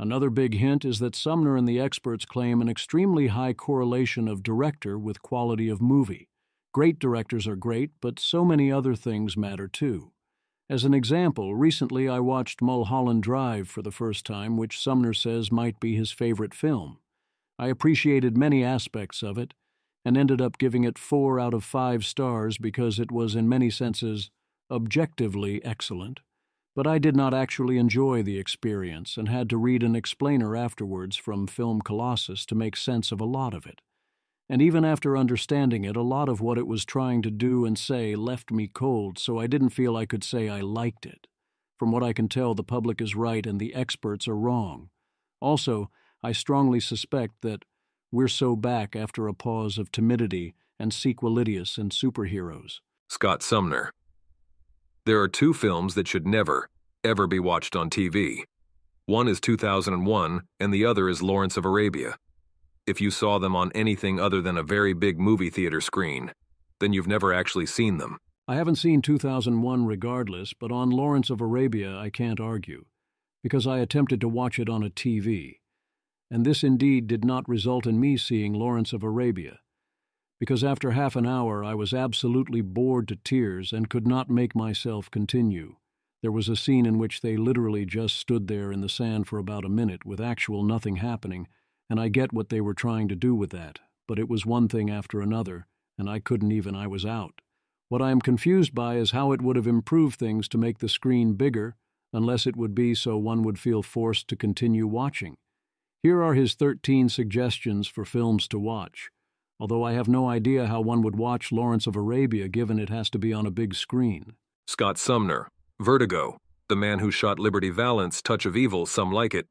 Another big hint is that Sumner and the experts claim an extremely high correlation of director with quality of movie. Great directors are great, but so many other things matter too. As an example, recently I watched Mulholland Drive for the first time, which Sumner says might be his favorite film. I appreciated many aspects of it, and ended up giving it 4 out of 5 stars because it was in many senses objectively excellent. But I did not actually enjoy the experience and had to read an explainer afterwards from Film Colossus to make sense of a lot of it. And even after understanding it, a lot of what it was trying to do and say left me cold, so I didn't feel I could say I liked it. From what I can tell, the public is right and the experts are wrong. Also, I strongly suspect that we're so back after a pause of timidity and sequelitis and superheroes. Scott Sumner. There are 2 films that should never, ever be watched on TV. One is 2001, and the other is Lawrence of Arabia. If you saw them on anything other than a very big movie theater screen, then you've never actually seen them. I haven't seen 2001 regardless, but on Lawrence of Arabia I can't argue, because I attempted to watch it on a TV. And this indeed did not result in me seeing Lawrence of Arabia, because after half an hour I was absolutely bored to tears and could not make myself continue. There was a scene in which they literally just stood there in the sand for about a minute with actual nothing happening, and I get what they were trying to do with that, but it was one thing after another, and I was out. What I am confused by is how it would have improved things to make the screen bigger, unless it would be so one would feel forced to continue watching. Here are his 13 suggestions for films to watch, although I have no idea how one would watch Lawrence of Arabia given it has to be on a big screen. Scott Sumner. Vertigo. The Man Who Shot Liberty Valance, Touch of Evil, Some Like It.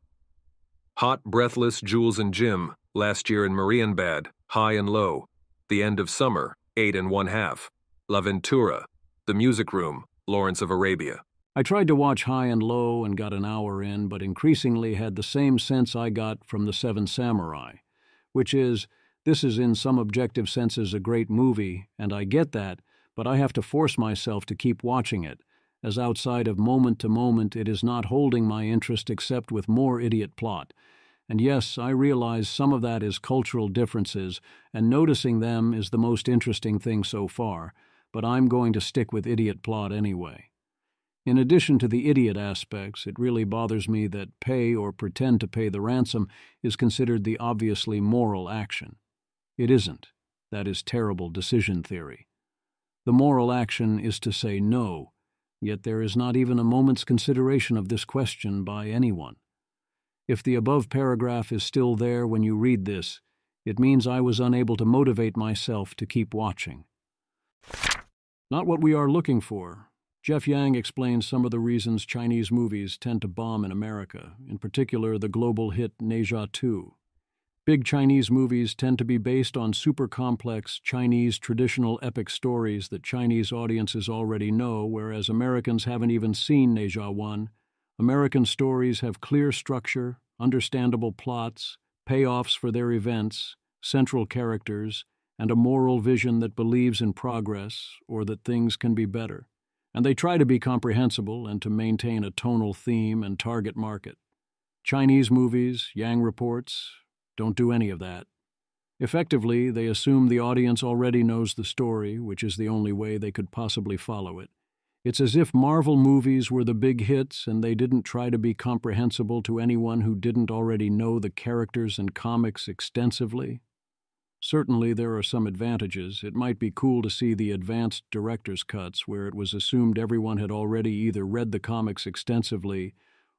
Hot, Breathless, Jules and Jim, Last Year in Marienbad, High and Low, The End of Summer, 8 1/2, La Ventura, The Music Room, Lawrence of Arabia. I tried to watch High and Low and got an hour in, but increasingly had the same sense I got from The Seven Samurai, which is, this is in some objective senses a great movie, and I get that, but I have to force myself to keep watching it, as outside of moment to moment it is not holding my interest except with more idiot plot. And yes, I realize some of that is cultural differences, and noticing them is the most interesting thing so far, but I'm going to stick with idiot plot anyway. In addition to the idiot aspects, it really bothers me that pay or pretend to pay the ransom is considered the obviously moral action. It isn't. That is terrible decision theory. The moral action is to say no, yet there is not even a moment's consideration of this question by anyone. If the above paragraph is still there when you read this, it means I was unable to motivate myself to keep watching. Not what we are looking for. Jeff Yang explains some of the reasons Chinese movies tend to bomb in America, in particular the global hit Ne Zha 2. Big Chinese movies tend to be based on super complex Chinese traditional epic stories that Chinese audiences already know, whereas Americans haven't even seen Ne Zha 1. American stories have clear structure, understandable plots, payoffs for their events, central characters, and a moral vision that believes in progress or that things can be better. And they try to be comprehensible and to maintain a tonal theme and target market. Chinese movies, Yang reports, don't do any of that. Effectively, they assume the audience already knows the story, which is the only way they could possibly follow it. It's as if Marvel movies were the big hits and they didn't try to be comprehensible to anyone who didn't already know the characters and comics extensively. Certainly there are some advantages. It might be cool to see the advanced director's cuts where it was assumed everyone had already either read the comics extensively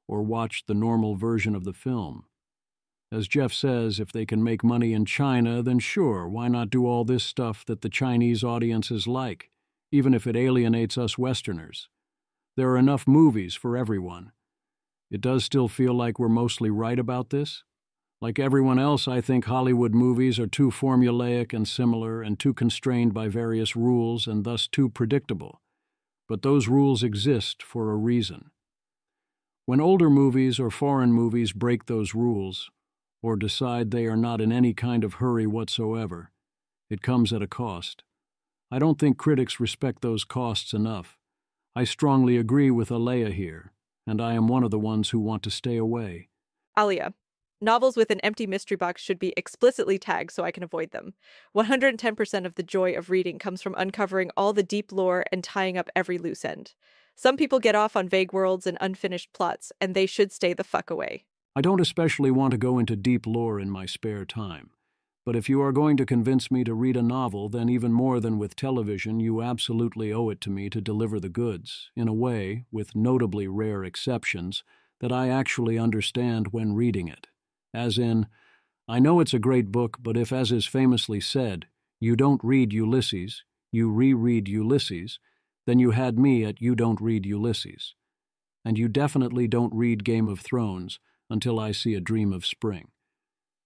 or watched the normal version of the film. As Jeff says, if they can make money in China, then sure, why not do all this stuff that the Chinese audiences like, even if it alienates us Westerners? There are enough movies for everyone. It does still feel like we're mostly right about this. Like everyone else, I think Hollywood movies are too formulaic and similar and too constrained by various rules and thus too predictable. But those rules exist for a reason. When older movies or foreign movies break those rules, or decide they are not in any kind of hurry whatsoever, it comes at a cost. I don't think critics respect those costs enough. I strongly agree with Alea here, and I am one of the ones who want to stay away. Alia, novels with an empty mystery box should be explicitly tagged so I can avoid them. 110% of the joy of reading comes from uncovering all the deep lore and tying up every loose end. Some people get off on vague worlds and unfinished plots, and they should stay the fuck away. I don't especially want to go into deep lore in my spare time. But if you are going to convince me to read a novel, then even more than with television, you absolutely owe it to me to deliver the goods, in a way, with notably rare exceptions, that I actually understand when reading it. As in, I know it's a great book, but if, as is famously said, you don't read Ulysses, you reread Ulysses, then you had me at you don't read Ulysses. And you definitely don't read Game of Thrones until I see A Dream of Spring.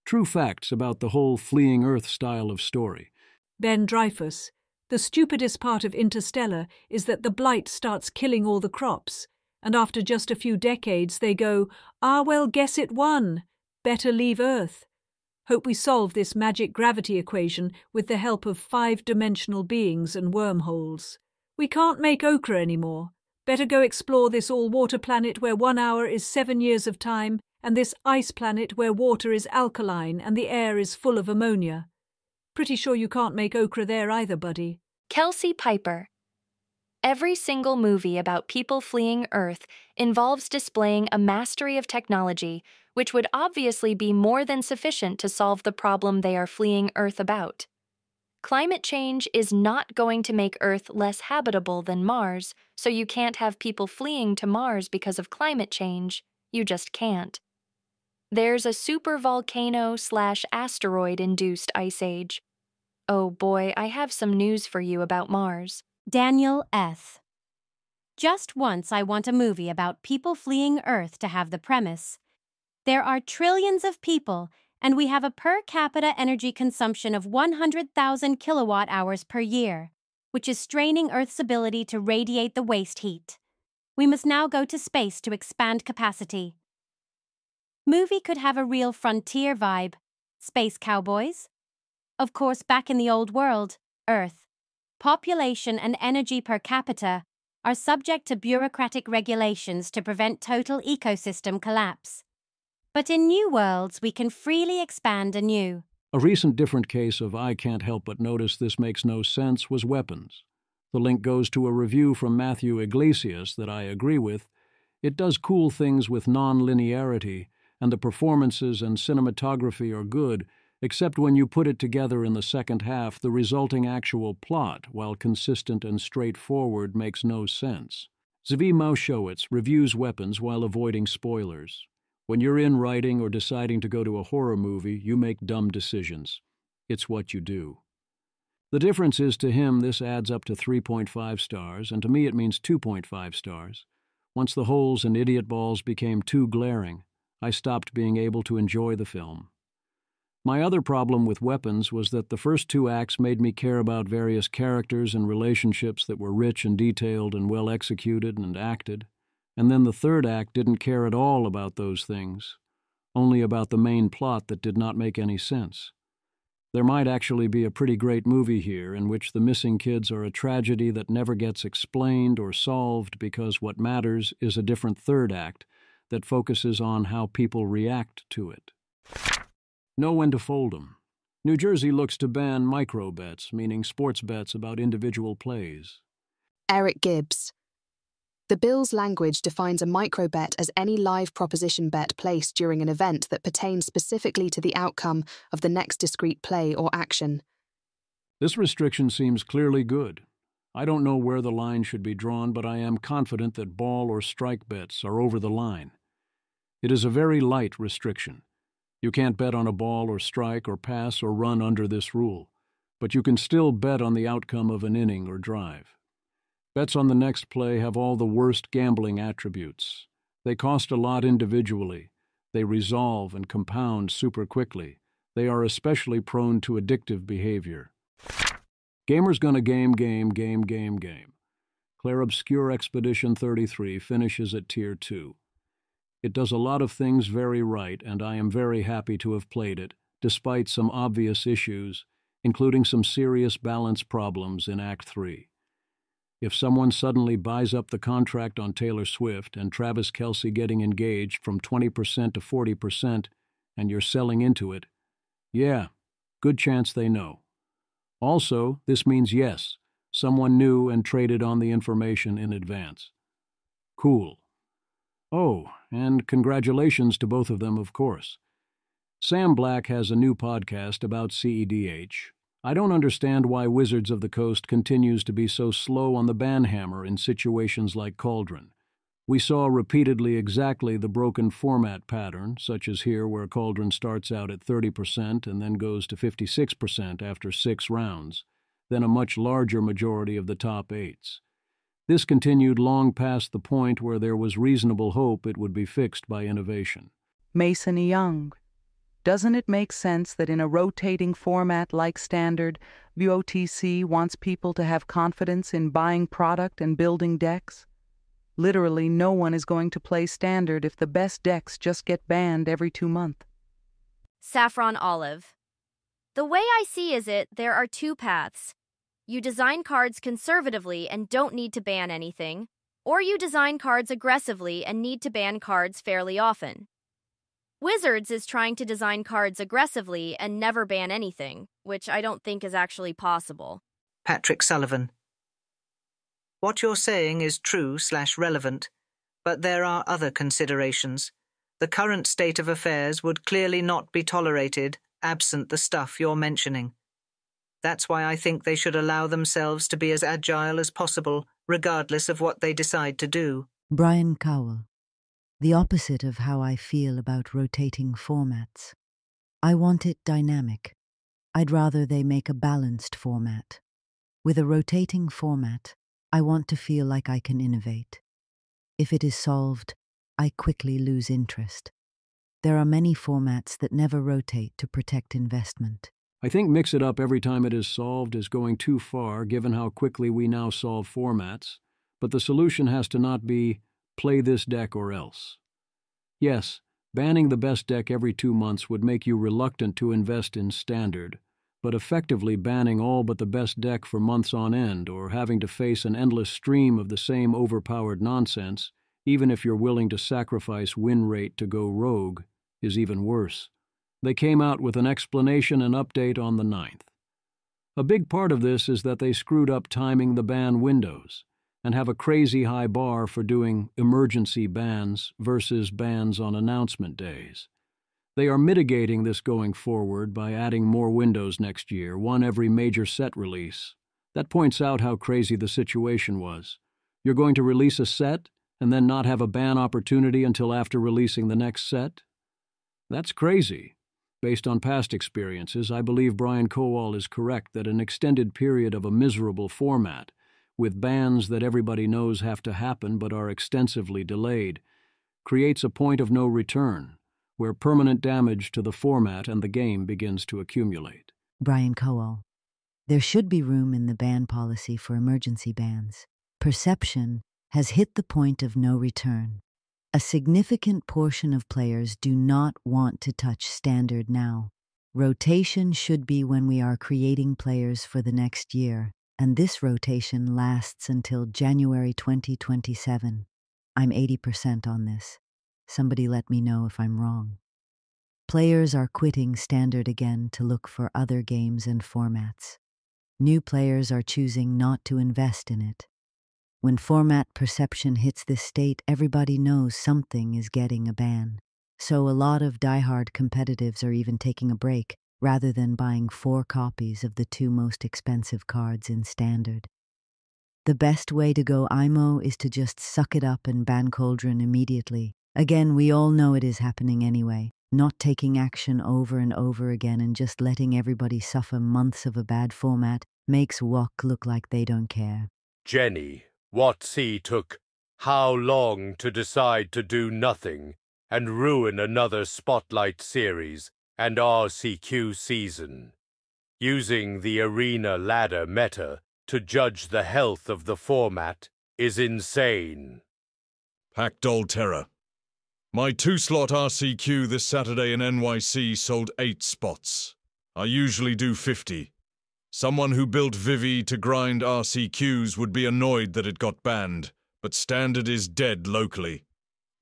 True facts about the whole fleeing Earth style of story. Ben Dreyfuss, the stupidest part of Interstellar is that the blight starts killing all the crops, and after just a few decades they go, well, guess it won. Better leave Earth. Hope we solve this magic gravity equation with the help of 5-dimensional beings and wormholes. We can't make ochre anymore. Better go explore this all-water planet where 1 hour is 7 years of time, and this ice planet where water is alkaline and the air is full of ammonia. Pretty sure you can't make ochre there either, buddy. Kelsey Piper. Every single movie about people fleeing Earth involves displaying a mastery of technology, which would obviously be more than sufficient to solve the problem they are fleeing Earth about. Climate change is not going to make Earth less habitable than Mars, so you can't have people fleeing to Mars because of climate change. You just can't. There's a supervolcano/asteroid-induced ice age. Oh boy, I have some news for you about Mars. Daniel S. Just once I want a movie about people fleeing Earth to have the premise. There are trillions of people, and we have a per capita energy consumption of 100,000 kilowatt hours per year, which is straining Earth's ability to radiate the waste heat. We must now go to space to expand capacity. Movie could have a real frontier vibe. Space cowboys? Of course, back in the old world, Earth, population and energy per capita are subject to bureaucratic regulations to prevent total ecosystem collapse. But in new worlds, we can freely expand anew. A recent different case of I can't help but notice this makes no sense was weapons. The link goes to a review from Matthew Iglesias that I agree with. It does cool things with non-linearity, and the performances and cinematography are good, except when you put it together in the second half, the resulting actual plot, while consistent and straightforward, makes no sense. Zvi Maushowitz reviews weapons while avoiding spoilers. When you're in writing or deciding to go to a horror movie, you make dumb decisions. It's what you do. The difference is, to him, this adds up to 3.5 stars, and to me it means 2.5 stars. Once the holes and idiot balls became too glaring, I stopped being able to enjoy the film. My other problem with Weapons was that the first 2 acts made me care about various characters and relationships that were rich and detailed and well executed and acted, and then the third act didn't care at all about those things, only about the main plot that did not make any sense. There might actually be a pretty great movie here in which the missing kids are a tragedy that never gets explained or solved because what matters is a different third act that focuses on how people react to it. Know when to fold 'em. New Jersey looks to ban micro bets, meaning sports bets about individual plays. Eric Gibbs. The bill's language defines a micro-bet as any live proposition bet placed during an event that pertains specifically to the outcome of the next discrete play or action. This restriction seems clearly good. I don't know where the line should be drawn, but I am confident that ball or strike bets are over the line. It is a very light restriction. You can't bet on a ball or strike or pass or run under this rule, but you can still bet on the outcome of an inning or drive. Bets on the next play have all the worst gambling attributes. They cost a lot individually. They resolve and compound super quickly. They are especially prone to addictive behavior. Gamer's gonna game. Claire Obscure Expedition 33 finishes at Tier 2. It does a lot of things very right, and I am very happy to have played it, despite some obvious issues, including some serious balance problems in Act 3. If someone suddenly buys up the contract on Taylor Swift and Travis Kelce getting engaged from 20% to 40%, and you're selling into it, yeah, good chance they know. Also, this means yes, someone knew and traded on the information in advance. Cool. Oh, and congratulations to both of them, of course. Sam Black has a new podcast about CEDH. I don't understand why Wizards of the Coast continues to be so slow on the ban hammer in situations like Cauldron. We saw repeatedly exactly the broken format pattern, such as here where Cauldron starts out at 30% and then goes to 56% after 6 rounds, then a much larger majority of the top 8s. This continued long past the point where there was reasonable hope it would be fixed by innovation. Mason Young. Doesn't it make sense that in a rotating format like Standard, VOTC wants people to have confidence in buying product and building decks? Literally, no one is going to play Standard if the best decks just get banned every 2 months. Saffron Olive. The way I see it, there are 2 paths. You design cards conservatively and don't need to ban anything, or you design cards aggressively and need to ban cards fairly often. Wizards is trying to design cards aggressively and never ban anything, which I don't think is actually possible. Patrick Sullivan. What you're saying is true/relevant, but there are other considerations. The current state of affairs would clearly not be tolerated absent the stuff you're mentioning. That's why I think they should allow themselves to be as agile as possible, regardless of what they decide to do. Brian Cowell. The opposite of how I feel about rotating formats. I want it dynamic. I'd rather they make a balanced format. With a rotating format, I want to feel like I can innovate. If it is solved, I quickly lose interest. There are many formats that never rotate to protect investment. I think mix it up every time it is solved is going too far given how quickly we now solve formats, but the solution has to not be play this deck or else. Yes, banning the best deck every 2 months would make you reluctant to invest in Standard, but effectively banning all but the best deck for months on end or having to face an endless stream of the same overpowered nonsense, even if you're willing to sacrifice win rate to go rogue, is even worse. They came out with an explanation and update on the 9th. A big part of this is that they screwed up timing the ban windows and have a crazy high bar for doing emergency bans versus bans on announcement days. They are mitigating this going forward by adding more windows next year, one every major set release. That points out how crazy the situation was. You're going to release a set and then not have a ban opportunity until after releasing the next set? That's crazy. Based on past experiences, I believe Brian Cowell is correct that an extended period of a miserable format, with bans that everybody knows have to happen but are extensively delayed, creates a point of no return, where permanent damage to the format and the game begins to accumulate. Brian Cowell. There should be room in the ban policy for emergency bans. Perception has hit the point of no return. A significant portion of players do not want to touch Standard now. Rotation should be when we are creating players for the next year, and this rotation lasts until January 2027. I'm 80% on this. Somebody let me know if I'm wrong. Players are quitting Standard again to look for other games and formats. New players are choosing not to invest in it. When format perception hits this state, everybody knows something is getting a ban. So a lot of diehard competitives are even taking a break, rather than buying 4 copies of the 2 most expensive cards in Standard. The best way to go IMO is to just suck it up and ban Cauldron immediately. Again, we all know it is happening anyway. Not taking action over and over again and just letting everybody suffer months of a bad format makes WOC look like they don't care. Jenny, WotC took how long to decide to do nothing and ruin another Spotlight series and RCQ season, using the arena ladder meta to judge the health of the format is insane. Packdoll Terror. My 2-slot RCQ this Saturday in NYC sold 8 spots. I usually do 50. Someone who built Vivi to grind RCQs would be annoyed that it got banned, but Standard is dead locally.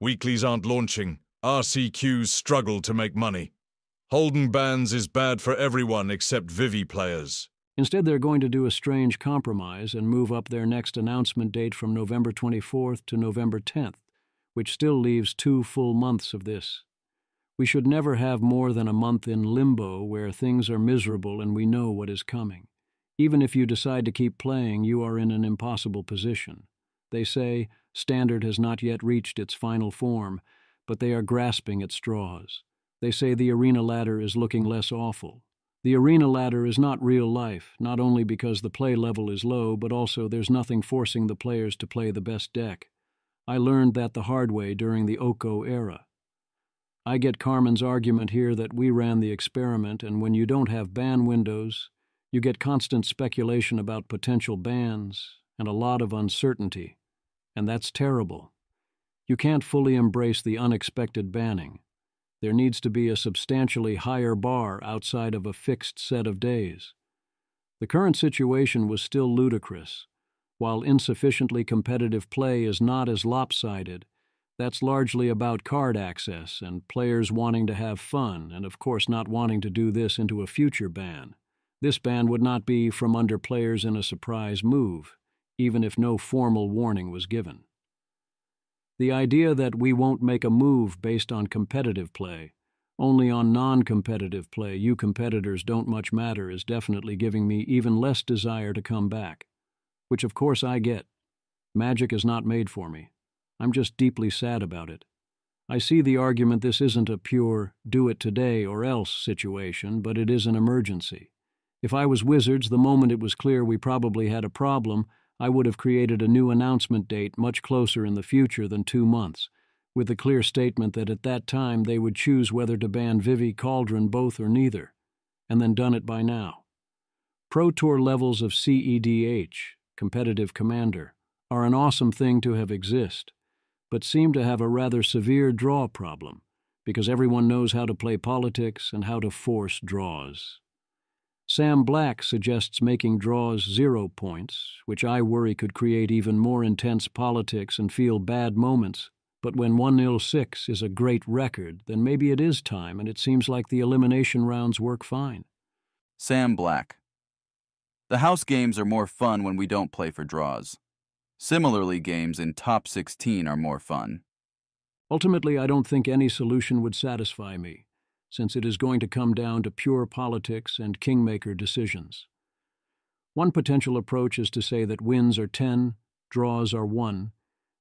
Weeklies aren't launching. RCQs struggle to make money. Holding bans is bad for everyone except Vivi players. Instead, they're going to do a strange compromise and move up their next announcement date from November 24th to November 10th, which still leaves 2 full months of this. We should never have more than a month in limbo where things are miserable and we know what is coming. Even if you decide to keep playing, you are in an impossible position. They say Standard has not yet reached its final form, but they are grasping at straws. They say the arena ladder is looking less awful. The arena ladder is not real life, not only because the play level is low, but also there's nothing forcing the players to play the best deck. I learned that the hard way during the Oko era. I get Carmen's argument here that we ran the experiment, and when you don't have ban windows, you get constant speculation about potential bans and a lot of uncertainty, and that's terrible. You can't fully embrace the unexpected banning. There needs to be a substantially higher bar outside of a fixed set of days. The current situation was still ludicrous. While insufficiently competitive play is not as lopsided, that's largely about card access and players wanting to have fun and, of course, not wanting to do this into a future ban. This ban would not be from under players in a surprise move, even if no formal warning was given. The idea that we won't make a move based on competitive play, only on non-competitive play you competitors don't much matter, is definitely giving me even less desire to come back. Which of course I get. Magic is not made for me. I'm just deeply sad about it. I see the argument this isn't a pure do it today or else situation, but it is an emergency. If I was Wizards, the moment it was clear we probably had a problem, I would have created a new announcement date much closer in the future than 2 months, with the clear statement that at that time they would choose whether to ban Vivi, Cauldron, both or neither, and then done it by now. Pro Tour levels of CEDH, Competitive Commander, are an awesome thing to have exist, but seem to have a rather severe draw problem, because everyone knows how to play politics and how to force draws. Sam Black suggests making draws 0 points, which I worry could create even more intense politics and feel bad moments. But when 1-0-6 is a great record, then maybe it is time, and it seems like the elimination rounds work fine. Sam Black. The house games are more fun when we don't play for draws. Similarly, games in top 16 are more fun. Ultimately, I don't think any solution would satisfy me, since it is going to come down to pure politics and kingmaker decisions. One potential approach is to say that wins are 10, draws are 1,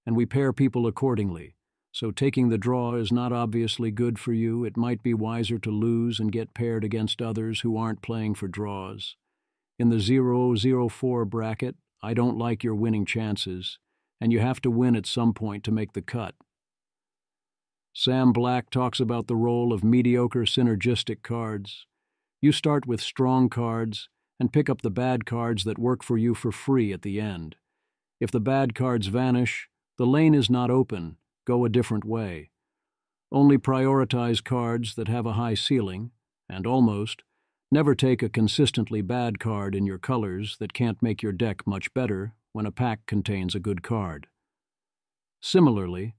and we pair people accordingly. So taking the draw is not obviously good for you. It might be wiser to lose and get paired against others who aren't playing for draws. In the 0-0-4 bracket, I don't like your winning chances, and you have to win at some point to make the cut. Sam Black talks about the role of mediocre synergistic cards. You start with strong cards and pick up the bad cards that work for you for free at the end. If the bad cards vanish, the lane is not open. Go a different way. Only prioritize cards that have a high ceiling, and almost never take a consistently bad card in your colors that can't make your deck much better when a pack contains a good card. Similarly,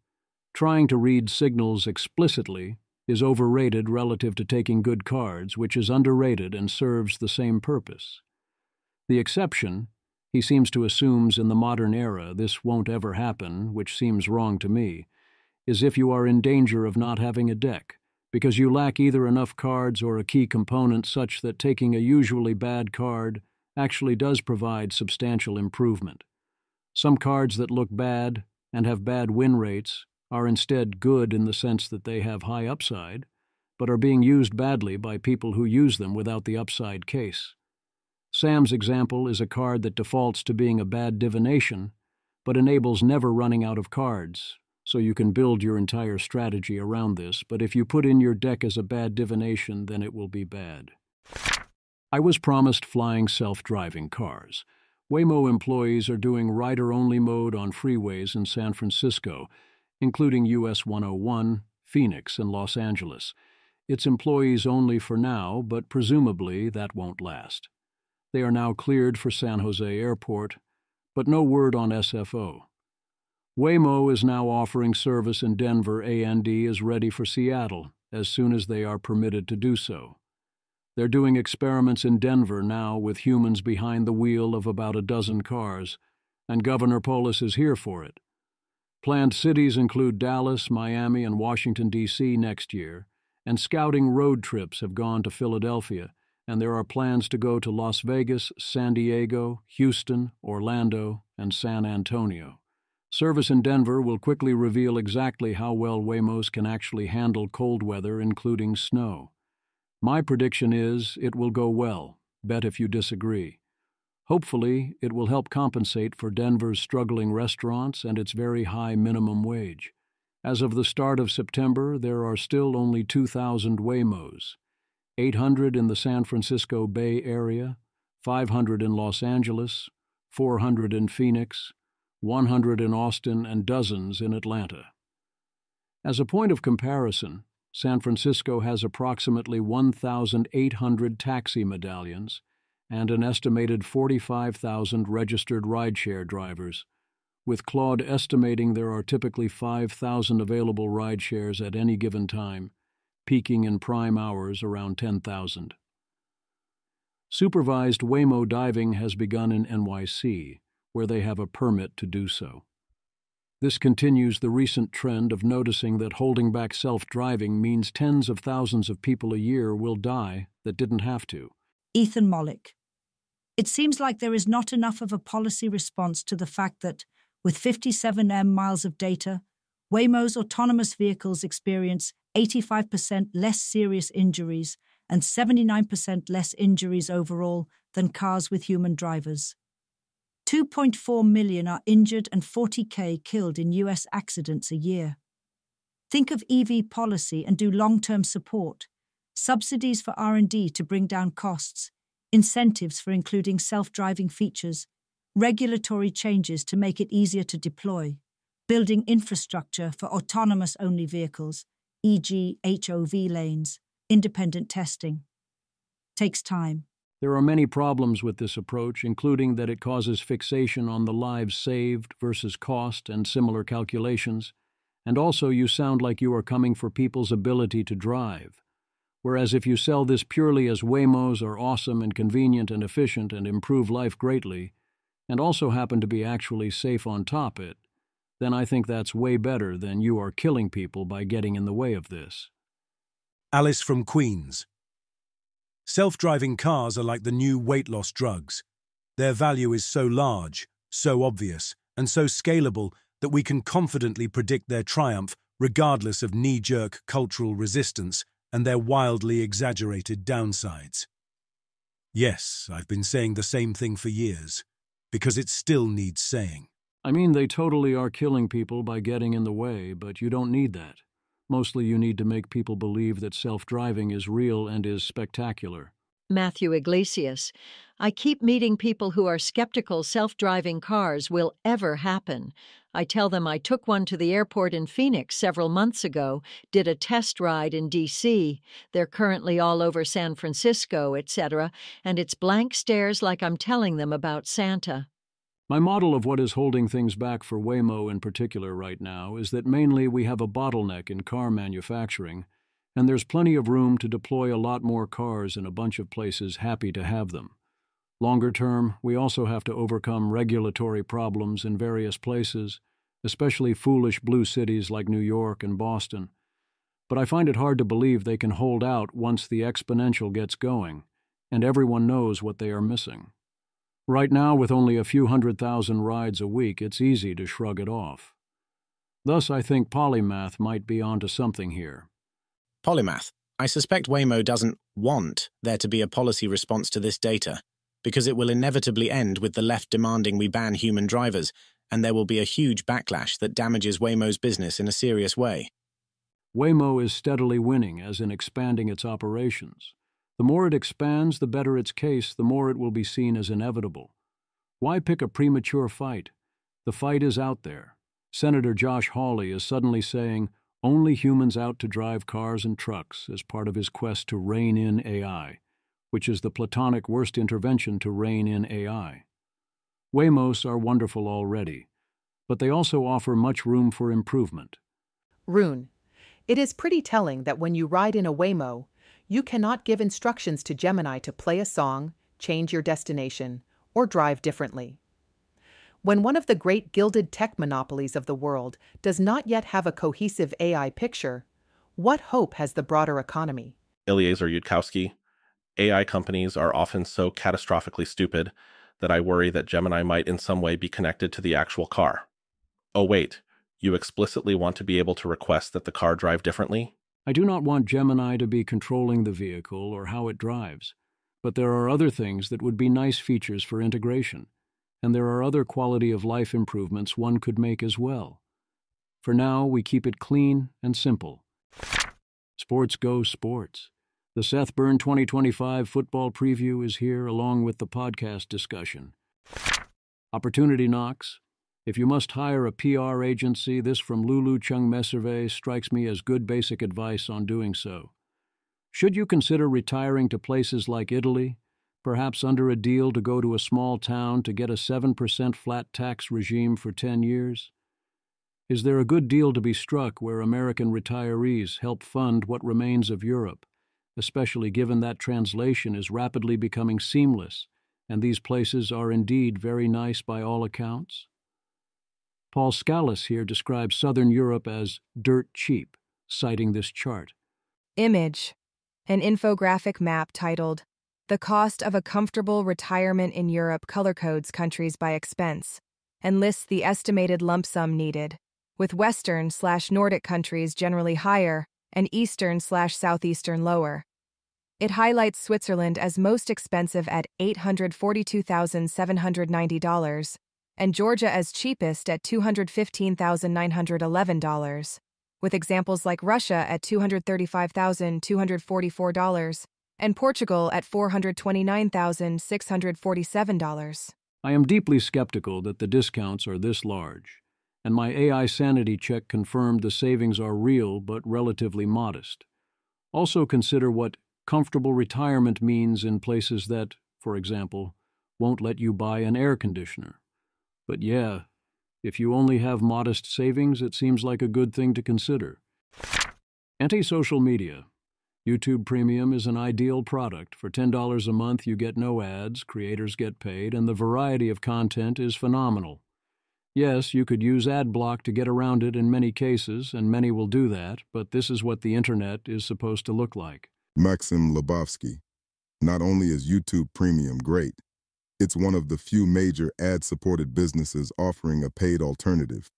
trying to read signals explicitly is overrated relative to taking good cards, which is underrated and serves the same purpose. The exception He seems to assume in the modern era this won't ever happen, which seems wrong to me, is if you are in danger of not having a deck, because you lack either enough cards or a key component such that taking a usually bad card actually does provide substantial improvement. Some cards that look bad and have bad win rates are instead good in the sense that they have high upside, but are being used badly by people who use them without the upside case. Sam's example is a card that defaults to being a bad divination, but enables never running out of cards, so you can build your entire strategy around this, but if you put in your deck as a bad divination, then it will be bad. I was promised flying self-driving cars. Waymo employees are doing rider-only mode on freeways in San Francisco, including US 101, Phoenix, and Los Angeles. It's employees only for now, but presumably that won't last. They are now cleared for San Jose Airport, but no word on SFO. Waymo is now offering service in Denver and is ready for Seattle as soon as they are permitted to do so. They're doing experiments in Denver now with humans behind the wheel of about a dozen cars, and Governor Polis is here for it. Planned cities include Dallas, Miami, and Washington, D.C. next year, and scouting road trips have gone to Philadelphia, and there are plans to go to Las Vegas, San Diego, Houston, Orlando, and San Antonio. Service in Denver will quickly reveal exactly how well Waymos can actually handle cold weather, including snow. My prediction is it will go well, bet if you disagree. Hopefully, it will help compensate for Denver's struggling restaurants and its very high minimum wage. As of the start of September, there are still only 2,000 Waymos. 800 in the San Francisco Bay Area, 500 in Los Angeles, 400 in Phoenix, 100 in Austin, and dozens in Atlanta. As a point of comparison, San Francisco has approximately 1,800 taxi medallions and an estimated 45,000 registered rideshare drivers, with Claude estimating there are typically 5,000 available rideshares at any given time, peaking in prime hours around 10,000. Supervised Waymo diving has begun in NYC, where they have a permit to do so. This continues the recent trend of noticing that holding back self-driving means tens of thousands of people a year will die that didn't have to. Ethan Mollick. It seems like there is not enough of a policy response to the fact that, with 57 miles of data, Waymo's autonomous vehicles experience 85% less serious injuries and 79% less injuries overall than cars with human drivers. 2.4 million are injured and 40,000 killed in US accidents a year. Think of EV policy and do long-term support, subsidies for R&D to bring down costs, incentives for including self-driving features, regulatory changes to make it easier to deploy, building infrastructure for autonomous-only vehicles, e.g. HOV lanes, independent testing. Takes time. There are many problems with this approach, including that it causes fixation on the lives saved versus cost and similar calculations, and also you sound like you are coming for people's ability to drive. Whereas if you sell this purely as Waymos are awesome and convenient and efficient and improve life greatly, and also happen to be actually safe on top it, then I think that's way better than you are killing people by getting in the way of this. Alice from Queens. Self-driving cars are like the new weight loss drugs. Their value is so large, so obvious, and so scalable that we can confidently predict their triumph regardless of knee-jerk cultural resistance and their wildly exaggerated downsides. Yes, I've been saying the same thing for years, because it still needs saying. I mean, they totally are killing people by getting in the way, but you don't need that. Mostly you need to make people believe that self-driving is real and is spectacular. Matthew Iglesias. I keep meeting people who are skeptical self-driving cars will ever happen. I tell them I took one to the airport in Phoenix several months ago, did a test ride in D.C. They're currently all over San Francisco, etc., and it's blank stares like I'm telling them about Santa. My model of what is holding things back for Waymo in particular right now is that mainly we have a bottleneck in car manufacturing, and there's plenty of room to deploy a lot more cars in a bunch of places happy to have them. Longer term, we also have to overcome regulatory problems in various places, especially foolish blue cities like New York and Boston. But I find it hard to believe they can hold out once the exponential gets going, and everyone knows what they are missing. Right now, with only a few 100,000 rides a week, it's easy to shrug it off. Thus, I think Polymath might be onto something here. Polymath, I suspect Waymo doesn't want there to be a policy response to this data, because it will inevitably end with the left demanding we ban human drivers, and there will be a huge backlash that damages Waymo's business in a serious way. Waymo is steadily winning, as in expanding its operations. The more it expands, the better its case, the more it will be seen as inevitable. Why pick a premature fight? The fight is out there. Senator Josh Hawley is suddenly saying, only humans out to drive cars and trucks as part of his quest to rein in AI, which is the platonic worst intervention to rein in AI. Waymos are wonderful already, but they also offer much room for improvement. Rune, it is pretty telling that when you ride in a Waymo, you cannot give instructions to Gemini to play a song, change your destination, or drive differently. When one of the great gilded tech monopolies of the world does not yet have a cohesive AI picture, what hope has the broader economy? Eliezer Yudkowsky, AI companies are often so catastrophically stupid that I worry that Gemini might in some way be connected to the actual car. Oh wait, you explicitly want to be able to request that the car drive differently? I do not want Gemini to be controlling the vehicle or how it drives, but there are other things that would be nice features for integration, and there are other quality-of-life improvements one could make as well. For now, we keep it clean and simple. Sports go sports. The Seth Byrne 2025 football preview is here along with the podcast discussion. Opportunity knocks. If you must hire a PR agency, this from Lulu Chung Messervey strikes me as good basic advice on doing so. Should you consider retiring to places like Italy, perhaps under a deal to go to a small town to get a 7% flat tax regime for 10 years? Is there a good deal to be struck where American retirees help fund what remains of Europe, especially given that translation is rapidly becoming seamless, and these places are indeed very nice by all accounts? Paul Scalise here describes Southern Europe as dirt cheap, citing this chart. Image. An infographic map titled, "The Cost of a Comfortable Retirement in Europe" color codes countries by expense, and lists the estimated lump sum needed, with Western/Nordic countries generally higher and Eastern/Southeastern lower. It highlights Switzerland as most expensive at $842,790, and Georgia as cheapest at $215,911, with examples like Russia at $235,244 and Portugal at $429,647. I am deeply skeptical that the discounts are this large, and my AI sanity check confirmed the savings are real but relatively modest. Also consider what comfortable retirement means in places that, for example, won't let you buy an air conditioner. But yeah, if you only have modest savings, it seems like a good thing to consider. Anti-social media. YouTube Premium is an ideal product. For $10 a month, you get no ads, creators get paid, and the variety of content is phenomenal. Yes, you could use ad block to get around it in many cases, and many will do that, but this is what the internet is supposed to look like. Maxim Lebowski. Not only is YouTube Premium great, it's one of the few major ad-supported businesses offering a paid alternative.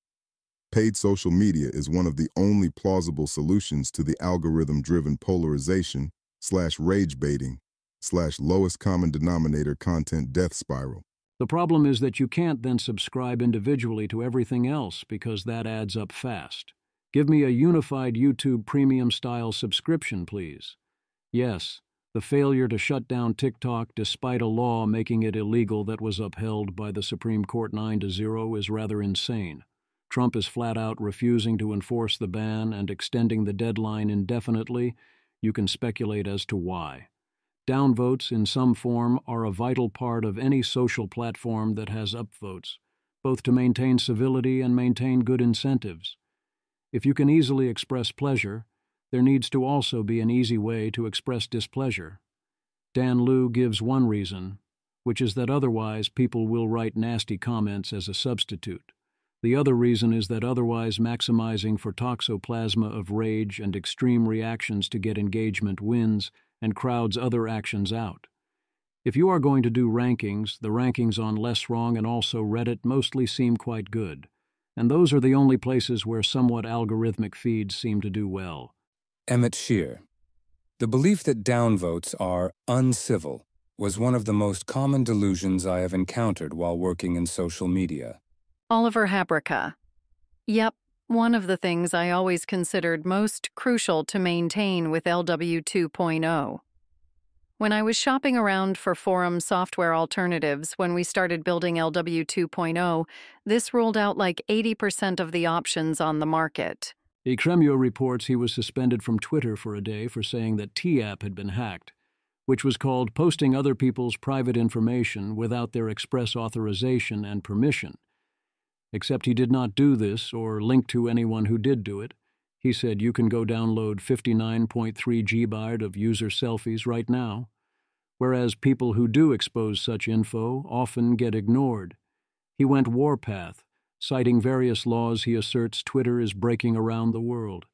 Paid social media is one of the only plausible solutions to the algorithm-driven polarization / rage baiting / lowest common denominator content death spiral. The problem is that you can't then subscribe individually to everything else because that adds up fast. Give me a unified YouTube Premium-style subscription, please. Yes, the failure to shut down TikTok despite a law making it illegal that was upheld by the Supreme Court 9-0 is rather insane. Trump is flat out refusing to enforce the ban and extending the deadline indefinitely. You can speculate as to why. Downvotes in some form are a vital part of any social platform that has upvotes, both to maintain civility and maintain good incentives. If you can easily express pleasure, there needs to also be an easy way to express displeasure. Dan Liu gives one reason, which is that otherwise people will write nasty comments as a substitute. The other reason is that otherwise maximizing for toxoplasma of rage and extreme reactions to get engagement wins and crowds other actions out. If you are going to do rankings, the rankings on Less Wrong and also Reddit mostly seem quite good, and those are the only places where somewhat algorithmic feeds seem to do well. Emmett Shear. The belief that downvotes are uncivil was one of the most common delusions I have encountered while working in social media. Oliver Habrika. Yep, one of the things I always considered most crucial to maintain with LW 2.0. When I was shopping around for forum software alternatives when we started building LW 2.0, this ruled out like 80% of the options on the market. Ekremio reports he was suspended from Twitter for a day for saying that T-App had been hacked, which was called posting other people's private information without their express authorization and permission. Except he did not do this or link to anyone who did do it. He said you can go download 59.3 GB of user selfies right now, whereas people who do expose such info often get ignored. He went warpath, citing various laws he asserts Twitter is breaking around the world.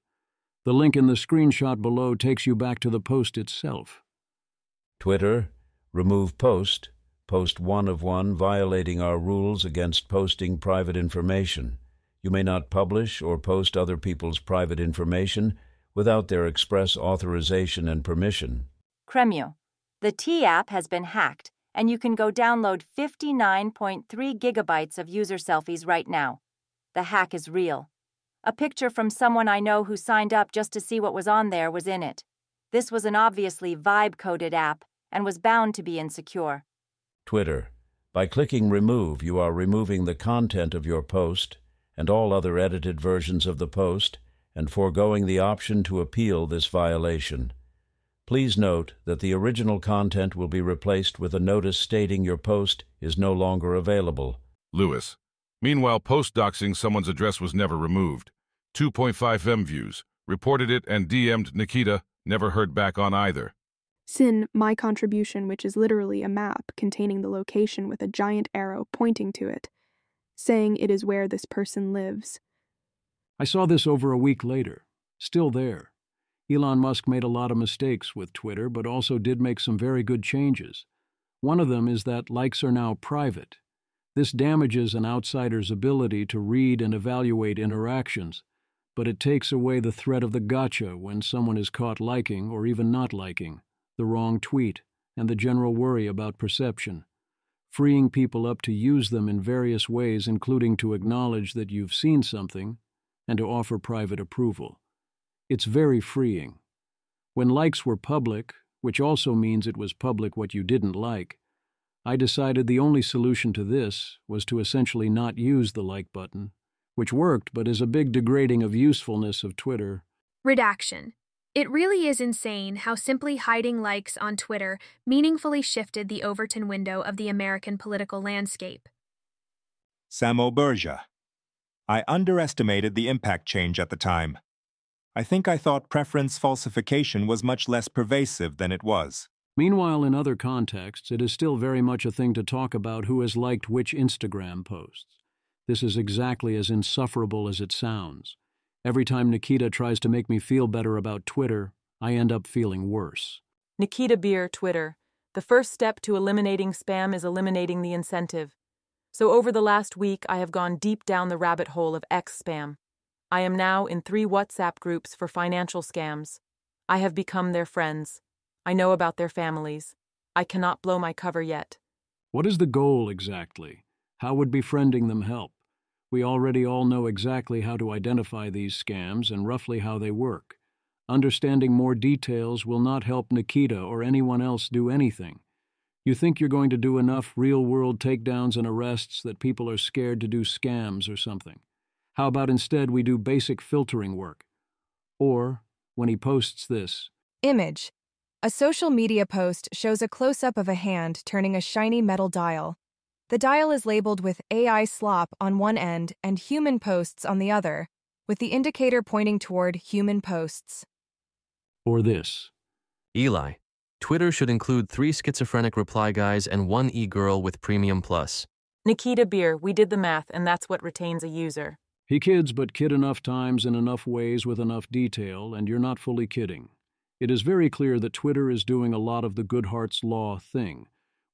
The link in the screenshot below takes you back to the post itself. Twitter, remove post 1 of 1 violating our rules against posting private information. You may not publish or post other people's private information without their express authorization and permission. Cremio. The T-App has been hacked, and you can go download 59.3 gigabytes of user selfies right now. The hack is real. A picture from someone I know who signed up just to see what was on there was in it. This was an obviously vibe-coded app and was bound to be insecure. Twitter. By clicking remove, you are removing the content of your post and all other edited versions of the post and foregoing the option to appeal this violation. Please note that the original content will be replaced with a notice stating your post is no longer available. Lewis. Meanwhile, post-doxing someone's address was never removed. 2.5 M views. Reported it and DM'd Nikita, never heard back on either. Sin, my contribution, which is literally a map containing the location with a giant arrow pointing to it, saying it is where this person lives. I saw this over a week later. Still there. Elon Musk made a lot of mistakes with Twitter, but also did make some very good changes. One of them is that likes are now private. This damages an outsider's ability to read and evaluate interactions, but it takes away the threat of the gotcha when someone is caught liking or even not liking the wrong tweet and the general worry about perception, freeing people up to use them in various ways, including to acknowledge that you've seen something and to offer private approval. It's very freeing. When likes were public, which also means it was public what you didn't like, I decided the only solution to this was to essentially not use the like button, which worked but is a big degrading of usefulness of Twitter. Redaction. It really is insane how simply hiding likes on Twitter meaningfully shifted the Overton window of the American political landscape. Samo Berja. I underestimated the impact change at the time. I think I thought preference falsification was much less pervasive than it was. Meanwhile, in other contexts, it is still very much a thing to talk about who has liked which Instagram posts. This is exactly as insufferable as it sounds. Every time Nikita tries to make me feel better about Twitter, I end up feeling worse. Nikita Beer, Twitter. The first step to eliminating spam is eliminating the incentive. So over the last week, I have gone deep down the rabbit hole of X spam. I am now in 3 WhatsApp groups for financial scams. I have become their friends. I know about their families. I cannot blow my cover yet. What is the goal exactly? How would befriending them help? We already all know exactly how to identify these scams and roughly how they work. Understanding more details will not help Nikita or anyone else do anything. You think you're going to do enough real-world takedowns and arrests that people are scared to do scams or something. How about instead we do basic filtering work? Or, when he posts this... Image. A social media post shows a close-up of a hand turning a shiny metal dial. The dial is labeled with AI slop on one end and human posts on the other, with the indicator pointing toward human posts. Or this. Eli. Twitter should include 3 schizophrenic reply guys and 1 e-girl with Premium Plus. Nikita Beer, we did the math, and that's what retains a user. He kids but kid enough times in enough ways with enough detail, and you're not fully kidding. It is very clear that Twitter is doing a lot of the Goodhart's Law thing,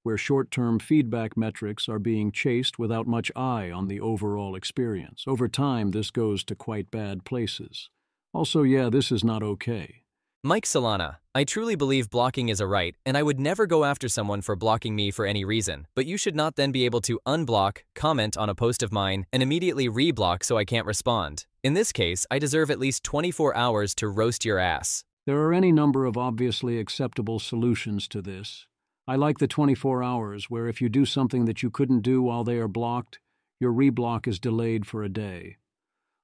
where short-term feedback metrics are being chased without much eye on the overall experience. Over time, this goes to quite bad places. Also, yeah, this is not okay. Mike Solana, I truly believe blocking is a right, and I would never go after someone for blocking me for any reason, but you should not then be able to unblock, comment on a post of mine, and immediately reblock so I can't respond. In this case, I deserve at least 24 hours to roast your ass. There are any number of obviously acceptable solutions to this. I like the 24 hours, where if you do something that you couldn't do while they are blocked, your reblock is delayed for a day.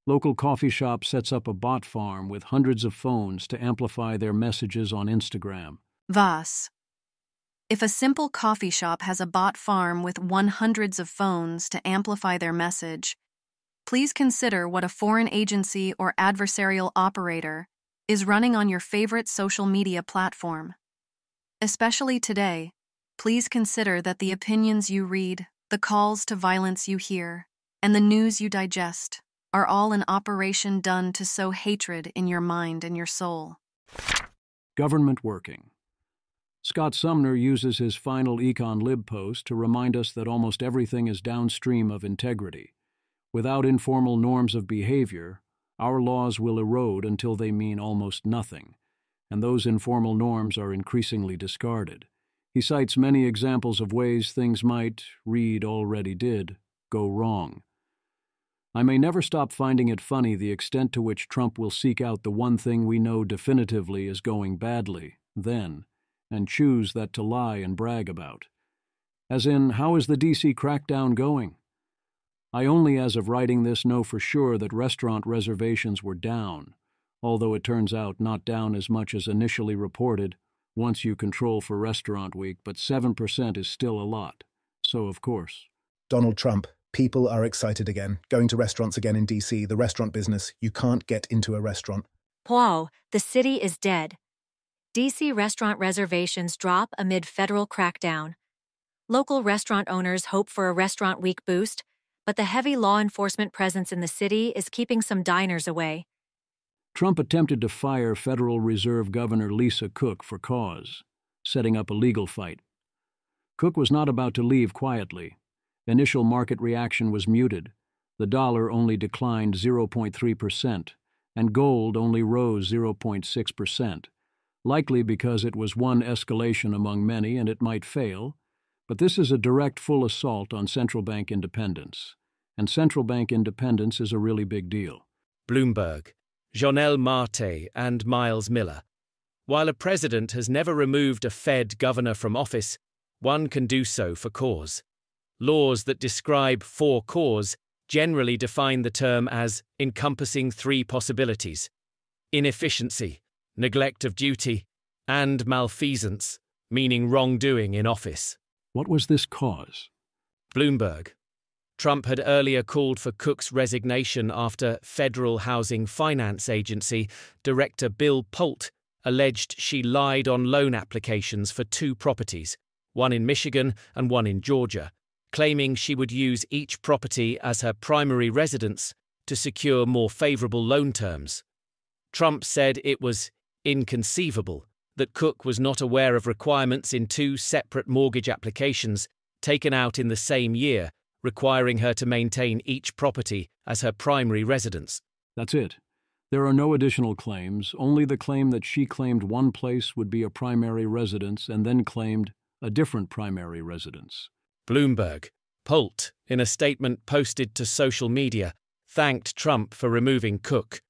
Local coffee shop sets up a bot farm with hundreds of phones to amplify their messages on Instagram. Voss. If a simple coffee shop has a bot farm with hundreds of phones to amplify their message, please consider what a foreign agency or adversarial operator is running on your favorite social media platform. Especially today, please consider that the opinions you read, the calls to violence you hear, and the news you digest are all an operation done to sow hatred in your mind and your soul. Government working. Scott Sumner uses his final Econ Lib post to remind us that almost everything is downstream of integrity. Without informal norms of behavior, our laws will erode until they mean almost nothing, and those informal norms are increasingly discarded. He cites many examples of ways things might, Reed already did, go wrong. I may never stop finding it funny the extent to which Trump will seek out the one thing we know definitively is going badly, then, and choose that to lie and brag about. As in, how is the D.C. crackdown going? I only, as of writing this, know for sure that restaurant reservations were down, although it turns out not down as much as initially reported once you control for Restaurant Week, but 7% is still a lot. So, of course. Donald Trump. People are excited again, going to restaurants again in D.C., the restaurant business. You can't get into a restaurant. Wow, the city is dead. D.C. restaurant reservations drop amid federal crackdown. Local restaurant owners hope for a Restaurant Week boost, but the heavy law enforcement presence in the city is keeping some diners away. Trump attempted to fire Federal Reserve Governor Lisa Cook for cause, setting up a legal fight. Cook was not about to leave quietly. Initial market reaction was muted. The dollar only declined 0.3%, and gold only rose 0.6%, likely because it was one escalation among many and it might fail. But this is a direct full assault on central bank independence, and central bank independence is a really big deal. Bloomberg, Jonel Marte, and Miles Miller. While a president has never removed a Fed governor from office, one can do so for cause. Laws that describe for cause generally define the term as encompassing 3 possibilities: inefficiency, neglect of duty, and malfeasance, meaning wrongdoing in office. What was this cause? Bloomberg. Trump had earlier called for Cook's resignation after Federal Housing Finance Agency Director Bill Polt alleged she lied on loan applications for 2 properties, one in Michigan and one in Georgia, claiming she would use each property as her primary residence to secure more favorable loan terms. Trump said it was inconceivable that Cook was not aware of requirements in 2 separate mortgage applications taken out in the same year, requiring her to maintain each property as her primary residence. That's it. There are no additional claims, only the claim that she claimed one place would be a primary residence and then claimed a different primary residence. Bloomberg. Polt, in a statement posted to social media, thanked Trump for removing Cook.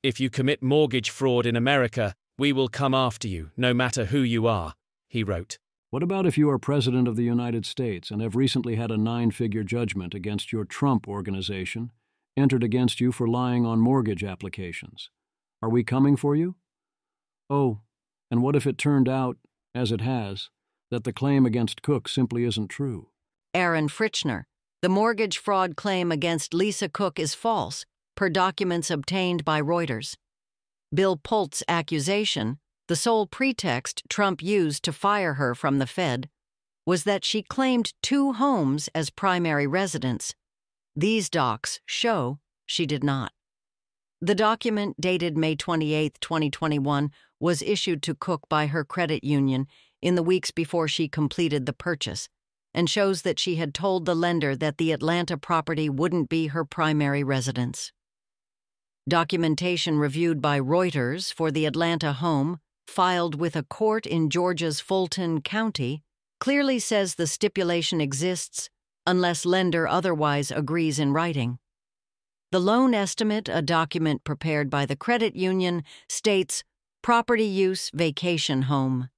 "If you commit mortgage fraud in America, we will come after you, no matter who you are," he wrote. What about if you are President of the United States and have recently had a 9-figure judgment against your Trump organization, entered against you for lying on mortgage applications? Are we coming for you? Oh, and what if it turned out, as it has, that the claim against Cook simply isn't true? Aaron Fritchner. The mortgage fraud claim against Lisa Cook is false, per documents obtained by Reuters. Bill Polt's accusation, The sole pretext Trump used to fire her from the Fed was that she claimed 2 homes as primary residence. These docs show she did not. The document, dated May 28, 2021, was issued to Cook by her credit union in the weeks before she completed the purchase, and shows that she had told the lender that the Atlanta property wouldn't be her primary residence. Documentation reviewed by Reuters for the Atlanta home, filed with a court in Georgia's Fulton County, clearly says the stipulation exists unless lender otherwise agrees in writing. The loan estimate, a document prepared by the credit union, states property use vacation home.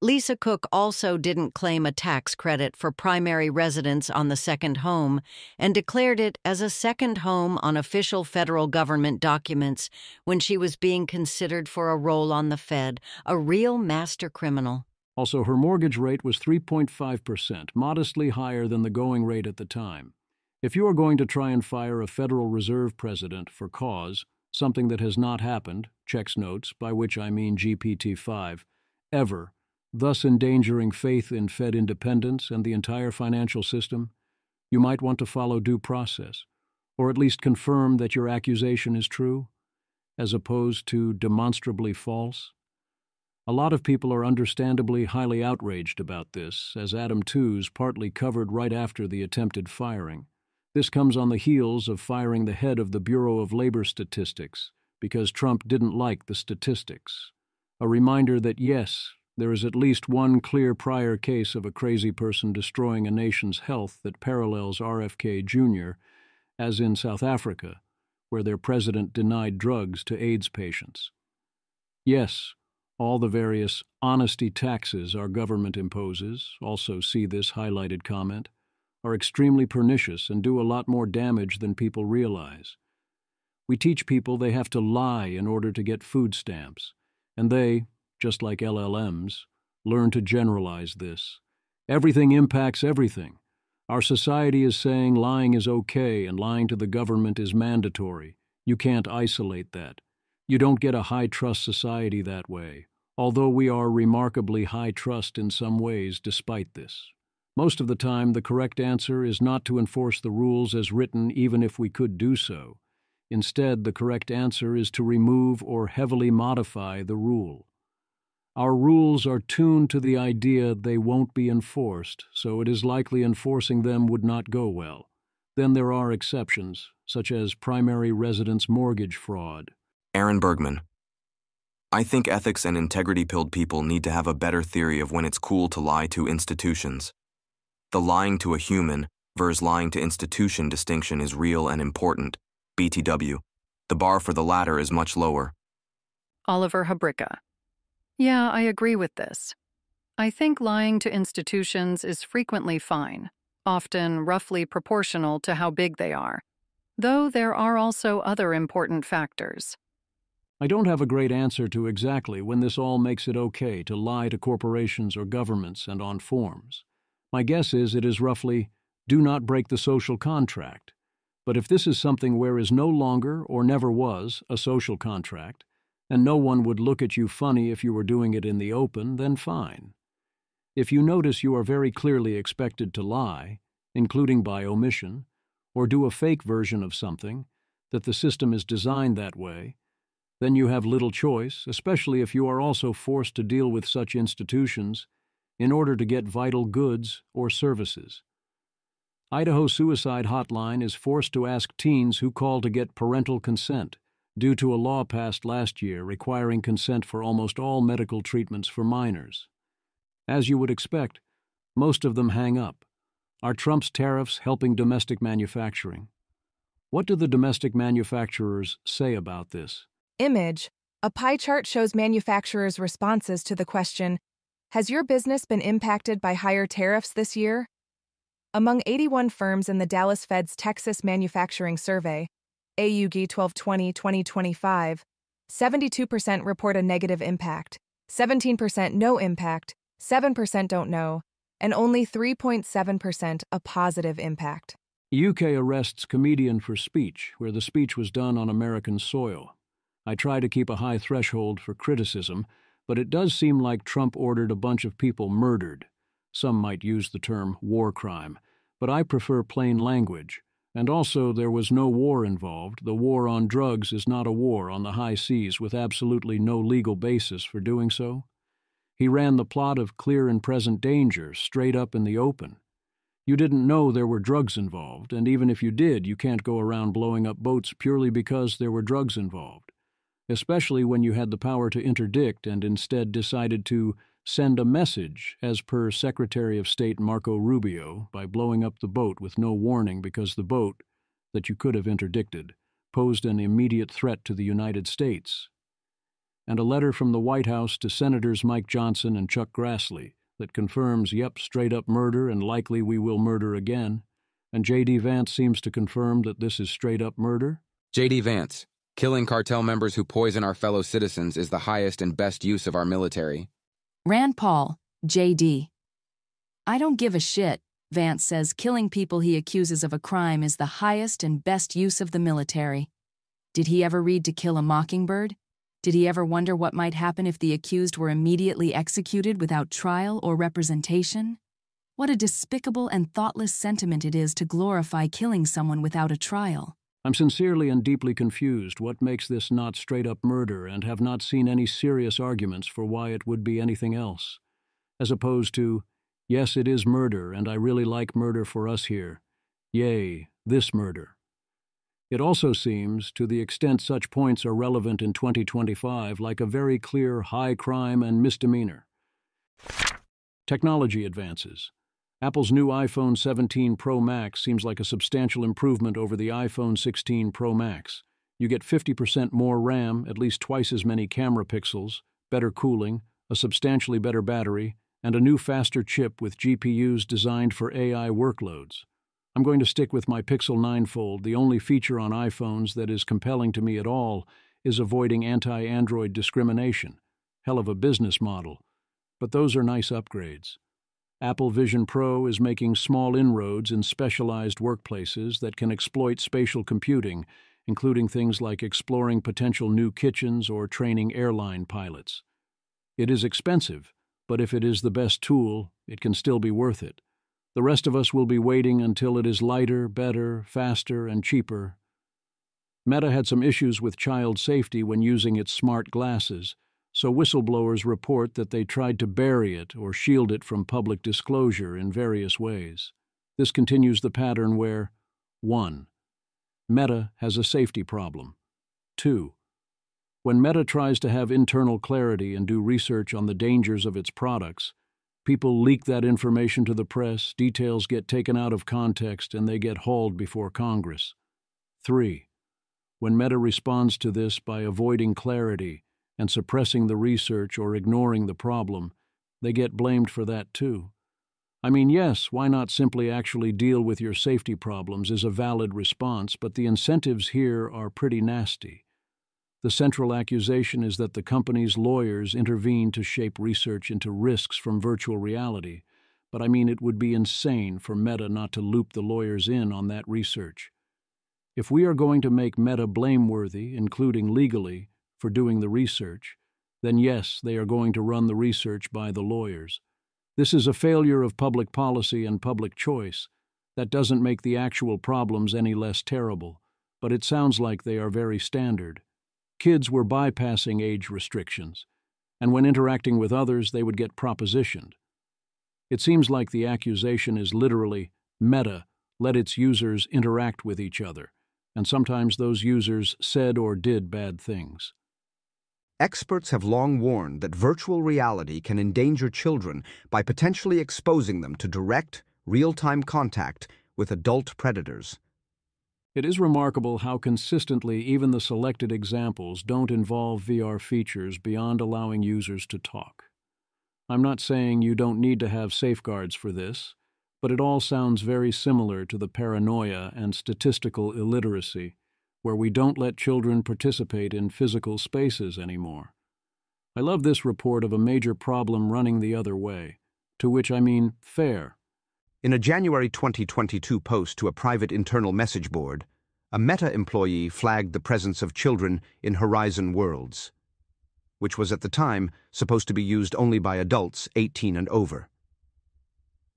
Lisa Cook also didn't claim a tax credit for primary residence on the second home and declared it as a second home on official federal government documents when she was being considered for a role on the Fed, a real master criminal. Also, her mortgage rate was 3.5%, modestly higher than the going rate at the time. If you are going to try and fire a Federal Reserve president for cause, something that has not happened, checks notes, by which I mean GPT-5, ever, thus endangering faith in Fed independence and the entire financial system, you might want to follow due process, or at least confirm that your accusation is true, as opposed to demonstrably false. A lot of people are understandably highly outraged about this, as Adam Tooze partly covered right after the attempted firing. This comes on the heels of firing the head of the Bureau of Labor Statistics, because Trump didn't like the statistics. A reminder that yes, there is at least one clear prior case of a crazy person destroying a nation's health that parallels RFK Jr., as in South Africa, where their president denied drugs to AIDS patients. Yes, all the various honesty taxes our government imposes, also see this highlighted comment, are extremely pernicious and do a lot more damage than people realize. We teach people they have to lie in order to get food stamps, and they, just like LLMs, learn to generalize this. Everything impacts everything. Our society is saying lying is okay and lying to the government is mandatory. You can't isolate that. You don't get a high-trust society that way, although we are remarkably high-trust in some ways despite this. Most of the time, the correct answer is not to enforce the rules as written even if we could do so. Instead, the correct answer is to remove or heavily modify the rule. Our rules are tuned to the idea they won't be enforced, so it is likely enforcing them would not go well. Then there are exceptions, such as primary residence mortgage fraud. Aaron Bergman. I think ethics and integrity-pilled people need to have a better theory of when it's cool to lie to institutions. The lying to a human versus lying to institution distinction is real and important. BTW. The bar for the latter is much lower. Oliver Habricka. Yeah, I agree with this. I think lying to institutions is frequently fine, often roughly proportional to how big they are, though there are also other important factors. I don't have a great answer to exactly when this all makes it okay to lie to corporations or governments and on forms. My guess is it is roughly, do not break the social contract. But if this is something where is no longer or never was a social contract, and no one would look at you funny if you were doing it in the open, then fine. If you notice you are very clearly expected to lie, including by omission, or do a fake version of something, that the system is designed that way, then you have little choice, especially if you are also forced to deal with such institutions in order to get vital goods or services. Idaho Suicide Hotline is forced to ask teens who call to get parental consent due to a law passed last year requiring consent for almost all medical treatments for minors. As you would expect, most of them hang up. Are Trump's tariffs helping domestic manufacturing? What do the domestic manufacturers say about this? Image. A pie chart shows manufacturers' responses to the question, has your business been impacted by higher tariffs this year? Among 81 firms in the Dallas Fed's Texas Manufacturing Survey, AUG 1220-2025, 72% report a negative impact, 17% no impact, 7% don't know, and only 3.7% a positive impact. UK arrests comedian for speech, where the speech was done on American soil. I try to keep a high threshold for criticism, but it does seem like Trump ordered a bunch of people murdered. Some might use the term war crime, but I prefer plain language. And also, there was no war involved. The war on drugs is not a war on the high seas with absolutely no legal basis for doing so. He ran the plot of clear and present danger straight up in the open. You didn't know there were drugs involved, and even if you did, you can't go around blowing up boats purely because there were drugs involved, especially when you had the power to interdict and instead decided to send a message, as per Secretary of State Marco Rubio, by blowing up the boat with no warning because the boat, that you could have interdicted, posed an immediate threat to the United States. And a letter from the White House to Senators Mike Johnson and Chuck Grassley that confirms, yep, straight-up murder and likely we will murder again. And J.D. Vance seems to confirm that this is straight-up murder. J.D. Vance, killing cartel members who poison our fellow citizens is the highest and best use of our military. Rand Paul, J.D. I don't give a shit, Vance says killing people he accuses of a crime is the highest and best use of the military. Did he ever read To Kill a Mockingbird? Did he ever wonder what might happen if the accused were immediately executed without trial or representation? What a despicable and thoughtless sentiment it is to glorify killing someone without a trial. I'm sincerely and deeply confused what makes this not straight-up murder and have not seen any serious arguments for why it would be anything else. As opposed to, yes, it is murder, and I really like murder for us here. Yay, this murder. It also seems, to the extent such points are relevant in 2025, like a very clear high crime and misdemeanor. Technology advances. Apple's new iPhone 17 Pro Max seems like a substantial improvement over the iPhone 16 Pro Max. You get 50% more RAM, at least twice as many camera pixels, better cooling, a substantially better battery, and a new faster chip with GPUs designed for AI workloads. I'm going to stick with my Pixel 9 Fold. The only feature on iPhones that is compelling to me at all is avoiding anti-Android discrimination. Hell of a business model. But those are nice upgrades. Apple Vision Pro is making small inroads in specialized workplaces that can exploit spatial computing, including things like exploring potential new kitchens or training airline pilots. It is expensive, but if it is the best tool, it can still be worth it. The rest of us will be waiting until it is lighter, better, faster, and cheaper. Meta had some issues with child safety when using its smart glasses, so whistleblowers report that they tried to bury it or shield it from public disclosure in various ways. This continues the pattern where 1. Meta has a safety problem. 2. When Meta tries to have internal clarity and do research on the dangers of its products, people leak that information to the press, details get taken out of context, and they get hauled before Congress. 3. When Meta responds to this by avoiding clarity and suppressing the research or ignoring the problem, they get blamed for that too. I mean, yes, why not simply actually deal with your safety problems is a valid response, but the incentives here are pretty nasty. The central accusation is that the company's lawyers intervene to shape research into risks from virtual reality, but I mean it would be insane for Meta not to loop the lawyers in on that research. If we are going to make Meta blameworthy, including legally, for doing the research, then yes, they are going to run the research by the lawyers. This is a failure of public policy and public choice. That doesn't make the actual problems any less terrible, but it sounds like they are very standard. Kids were bypassing age restrictions, and when interacting with others, they would get propositioned. It seems like the accusation is literally, Meta let its users interact with each other, and sometimes those users said or did bad things. Experts have long warned that virtual reality can endanger children by potentially exposing them to direct, real-time contact with adult predators. It is remarkable how consistently even the selected examples don't involve VR features beyond allowing users to talk. I'm not saying you don't need to have safeguards for this, but it all sounds very similar to the paranoia and statistical illiteracy where we don't let children participate in physical spaces anymore. I love this report of a major problem running the other way, to which I mean fair. In a January 2022 post to a private internal message board, a Meta employee flagged the presence of children in Horizon Worlds. which was at the time supposed to be used only by adults 18 and over.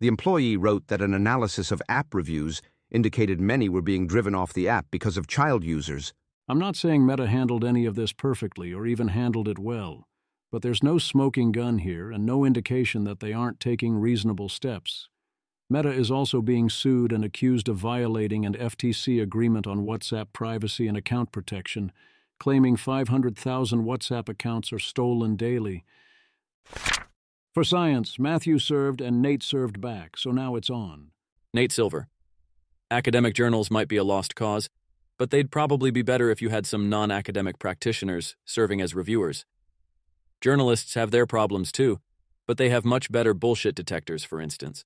The employee wrote that an analysis of app reviews indicated many were being driven off the app because of child users. I'm not saying Meta handled any of this perfectly or even handled it well, but there's no smoking gun here and no indication that they aren't taking reasonable steps. Meta is also being sued and accused of violating an FTC agreement on WhatsApp privacy and account protection, claiming 500,000 WhatsApp accounts are stolen daily. For science, Matthew served and Nate served back, so now it's on. Nate Silver. Academic journals might be a lost cause, but they'd probably be better if you had some non-academic practitioners serving as reviewers. Journalists have their problems too, but they have much better bullshit detectors, for instance.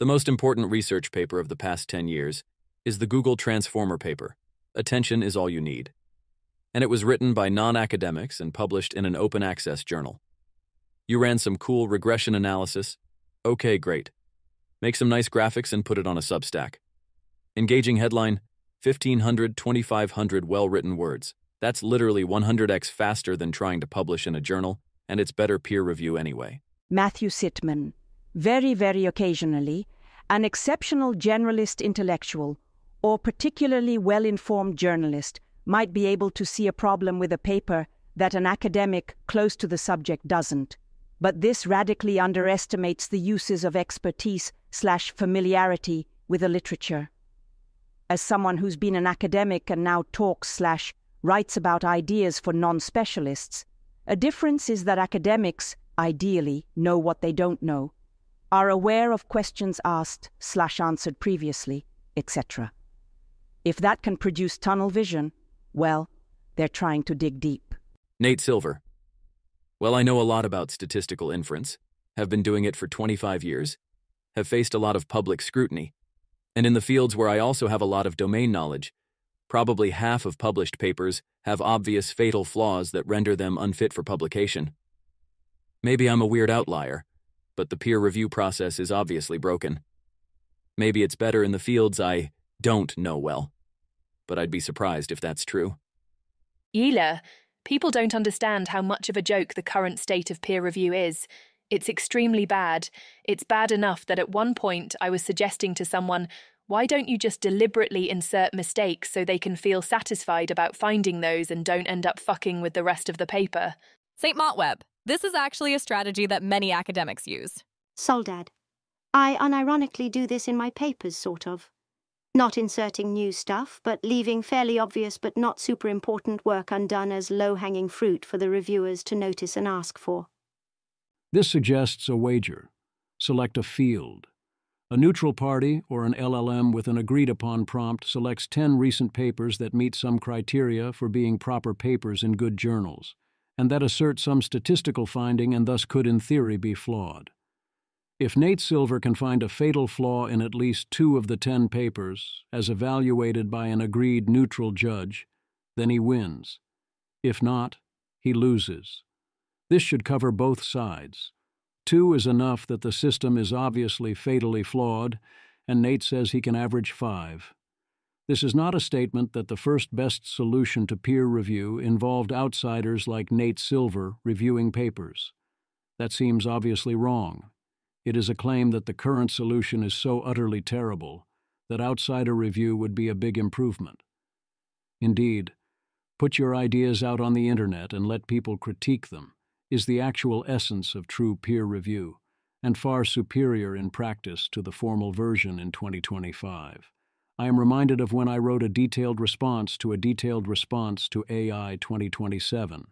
The most important research paper of the past 10 years is the Google Transformer paper, Attention is All You Need. And it was written by non-academics and published in an open access journal. You ran some cool regression analysis. Okay, great. Make some nice graphics and put it on a Substack. Engaging headline, 1,500, 2,500 well-written words. That's literally 100x faster than trying to publish in a journal, and it's better peer review anyway. Matthew Sitman. Very, very occasionally, an exceptional generalist intellectual or particularly well-informed journalist might be able to see a problem with a paper that an academic close to the subject doesn't. But this radically underestimates the uses of expertise/familiarity with the literature. As someone who's been an academic and now talks/writes about ideas for non-specialists, a difference is that academics, ideally, know what they don't know, are aware of questions asked/answered previously, etc. If that can produce tunnel vision, well, they're trying to dig deep. Nate Silver. Well, I know a lot about statistical inference, have been doing it for 25 years, have faced a lot of public scrutiny, and in the fields where I also have a lot of domain knowledge, probably half of published papers have obvious fatal flaws that render them unfit for publication. Maybe I'm a weird outlier, but the peer review process is obviously broken. Maybe it's better in the fields I don't know well, but I'd be surprised if that's true. Yila, people don't understand how much of a joke the current state of peer review is. It's extremely bad. It's bad enough that at one point I was suggesting to someone, why don't you just deliberately insert mistakes so they can feel satisfied about finding those and don't end up fucking with the rest of the paper? St. Motweb. This is actually a strategy that many academics use. Soldad. I unironically do this in my papers, sort of. Not inserting new stuff, but leaving fairly obvious but not super important work undone as low-hanging fruit for the reviewers to notice and ask for. This suggests a wager. Select a field. A neutral party or an LLM with an agreed-upon prompt selects 10 recent papers that meet some criteria for being proper papers in good journals, and that assert some statistical finding and thus could in theory be flawed. If Nate Silver can find a fatal flaw in at least 2 of the 10 papers, as evaluated by an agreed neutral judge, then he wins. If not, he loses. This should cover both sides. 2 is enough that the system is obviously fatally flawed, and Nate says he can average 5. This is not a statement that the first best solution to peer review involved outsiders like Nate Silver reviewing papers. That seems obviously wrong. It is a claim that the current solution is so utterly terrible that outsider review would be a big improvement. Indeed, put your ideas out on the internet and let people critique them is the actual essence of true peer review, and far superior in practice to the formal version in 2025. I am reminded of when I wrote a detailed response to AI 2027.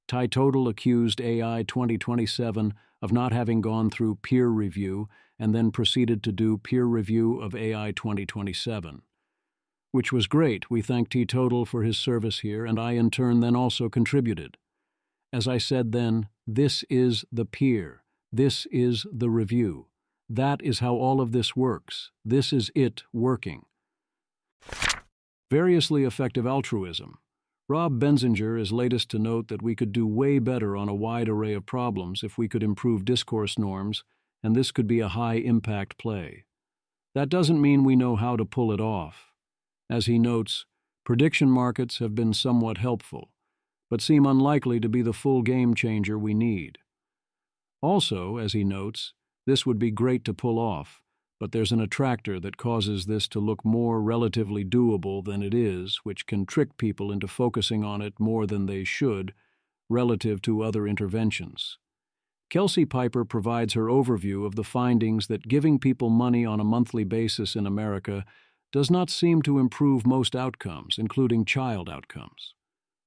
TiTotal accused AI 2027 of not having gone through peer review and then proceeded to do peer review of AI 2027. Which was great. We thank TiTotal for his service here, and I in turn then also contributed. As I said then, this is the peer. This is the review. That is how all of this works. This is it working. Variously effective altruism. Rob Benzinger is latest to note that we could do way better on a wide array of problems if we could improve discourse norms, and this could be a high-impact play. That doesn't mean we know how to pull it off. As he notes, prediction markets have been somewhat helpful. but seem unlikely to be the full game changer we need. Also, as he notes, this would be great to pull off, but there's an attractor that causes this to look more relatively doable than it is, which can trick people into focusing on it more than they should relative to other interventions. Kelsey Piper provides her overview of the findings that giving people money on a monthly basis in America does not seem to improve most outcomes, including child outcomes.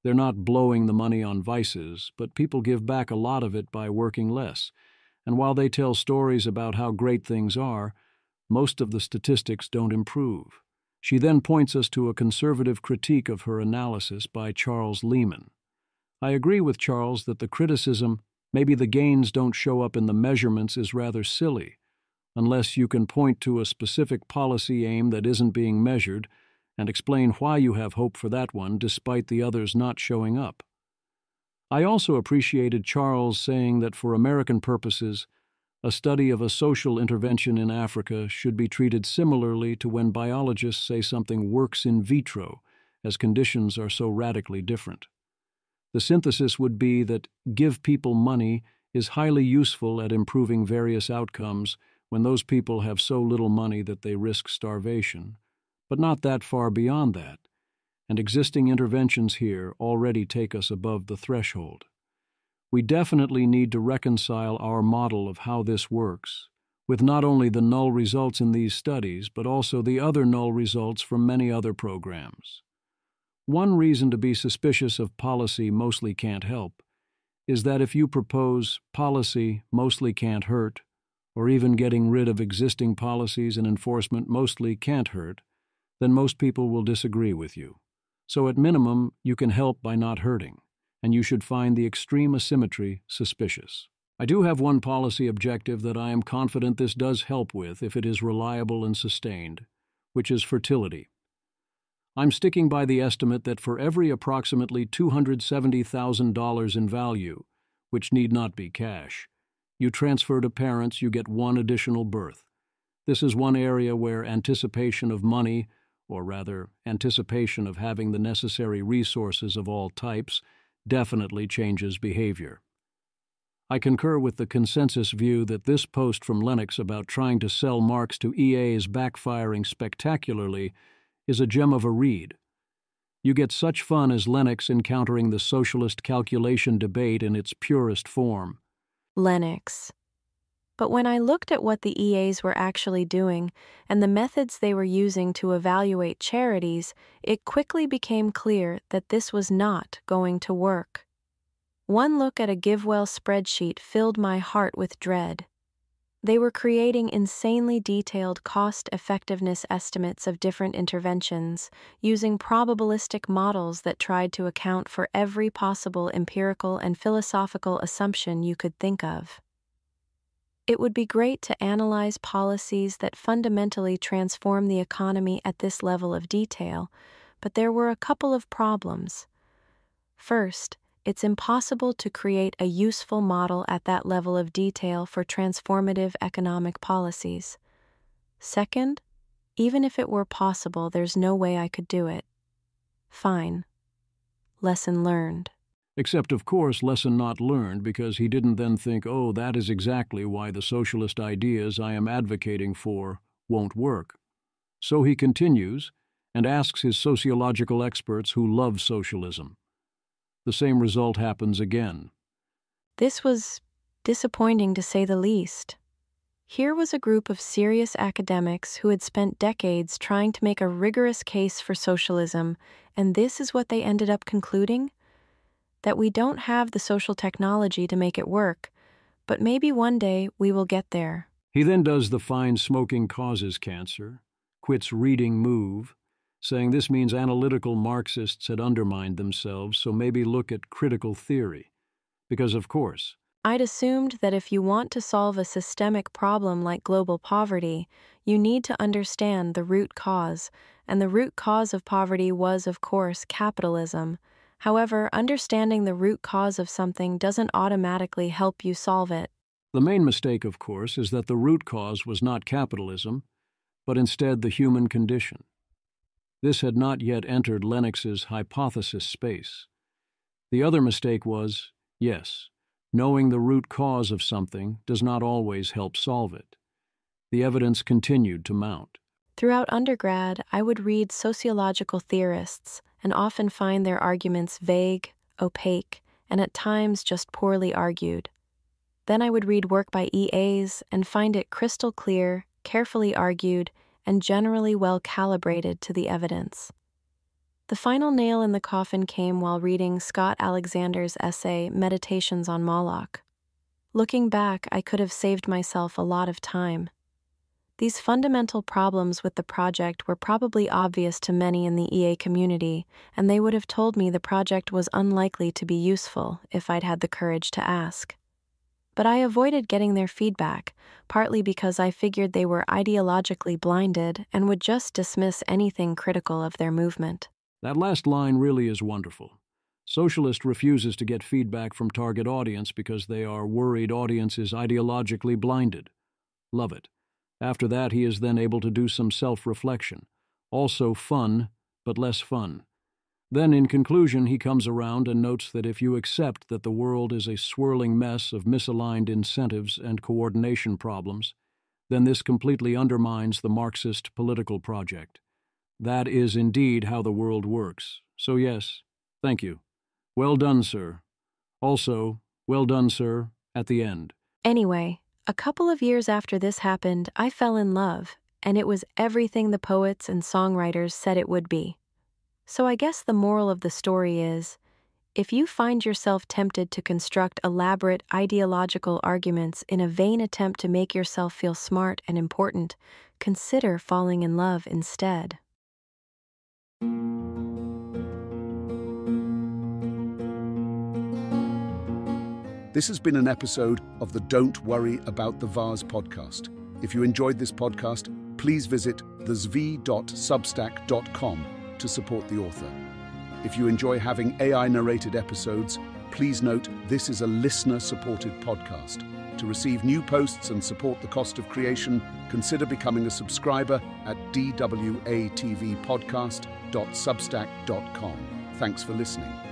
They're not blowing the money on vices, but people give back a lot of it by working less. And while they tell stories about how great things are, most of the statistics don't improve. She then points us to a conservative critique of her analysis by Charles Lehman. I agree with Charles that the criticism, maybe the gains don't show up in the measurements, is rather silly, unless you can point to a specific policy aim that isn't being measured and explain why you have hope for that one despite the others not showing up. I also appreciated Charles saying that for American purposes, a study of a social intervention in Africa should be treated similarly to when biologists say something works in vitro, as conditions are so radically different. The synthesis would be that give people money is highly useful at improving various outcomes when those people have so little money that they risk starvation, but not that far beyond that, and existing interventions here already take us above the threshold. We definitely need to reconcile our model of how this works with not only the null results in these studies, but also the other null results from many other programs. One reason to be suspicious of policy mostly can't help is that if you propose policy mostly can't hurt, or even getting rid of existing policies and enforcement mostly can't hurt, then most people will disagree with you. So at minimum, you can help by not hurting, and you should find the extreme asymmetry suspicious. I do have one policy objective that I am confident this does help with if it is reliable and sustained, which is fertility. I'm sticking by the estimate that for every approximately $270,000 in value, which need not be cash, you transfer to parents, you get one additional birth. This is one area where anticipation of money, or rather, anticipation of having the necessary resources of all types, definitely changes behavior. I concur with the consensus view that this post from Lennox about trying to sell Marx to EAs backfiring spectacularly is a gem of a read. You get such fun as Lennox encountering the socialist calculation debate in its purest form. Lennox. But when I looked at what the EAs were actually doing and the methods they were using to evaluate charities, it quickly became clear that this was not going to work. One look at a GiveWell spreadsheet filled my heart with dread. They were creating insanely detailed cost-effectiveness estimates of different interventions, using probabilistic models that tried to account for every possible empirical and philosophical assumption you could think of. It would be great to analyze policies that fundamentally transform the economy at this level of detail, but there were a couple of problems. First, it's impossible to create a useful model at that level of detail for transformative economic policies. Second, even if it were possible, there's no way I could do it. Fine. Lesson learned. Except, of course, lesson not learned, because he didn't then think, oh, that is exactly why the socialist ideas I am advocating for won't work. So he continues and asks his sociological experts who love socialism. The same result happens again. This was disappointing to say the least. Here was a group of serious academics who had spent decades trying to make a rigorous case for socialism, and this is what they ended up concluding? That we don't have the social technology to make it work, but maybe one day we will get there. He then does the fine smoking causes cancer, quits reading move, saying this means analytical Marxists had undermined themselves, so maybe look at critical theory. Because, of course, I'd assumed that if you want to solve a systemic problem like global poverty, you need to understand the root cause, and the root cause of poverty was, of course, capitalism. However, understanding the root cause of something doesn't automatically help you solve it. The main mistake, of course, is that the root cause was not capitalism, but instead the human condition. This had not yet entered Lennox's hypothesis space. The other mistake was, yes, knowing the root cause of something does not always help solve it. The evidence continued to mount. Throughout undergrad, I would read sociological theorists and often find their arguments vague, opaque, and at times just poorly argued. Then I would read work by EAs and find it crystal clear, carefully argued, and generally well calibrated to the evidence. The final nail in the coffin came while reading Scott Alexander's essay, Meditations on Moloch. Looking back, I could have saved myself a lot of time. These fundamental problems with the project were probably obvious to many in the EA community, and they would have told me the project was unlikely to be useful if I'd had the courage to ask. But I avoided getting their feedback, partly because I figured they were ideologically blinded and would just dismiss anything critical of their movement. That last line really is wonderful. Socialist refuses to get feedback from target audience because they are worried audience is ideologically blinded. Love it. After that, he is then able to do some self-reflection. Also fun, but less fun. Then, in conclusion, he comes around and notes that if you accept that the world is a swirling mess of misaligned incentives and coordination problems, then this completely undermines the Marxist political project. That is indeed how the world works. So yes, thank you. Well done, sir. Also, well done, sir, at the end. Anyway, a couple of years after this happened, I fell in love, and it was everything the poets and songwriters said it would be. So I guess the moral of the story is, if you find yourself tempted to construct elaborate ideological arguments in a vain attempt to make yourself feel smart and important, consider falling in love instead. This has been an episode of the Don't Worry About the Vase podcast. If you enjoyed this podcast, please visit thezv.substack.com to support the author. If you enjoy having AI-narrated episodes, please note this is a listener-supported podcast. To receive new posts and support the cost of creation, consider becoming a subscriber at dwatvpodcast.substack.com. Thanks for listening.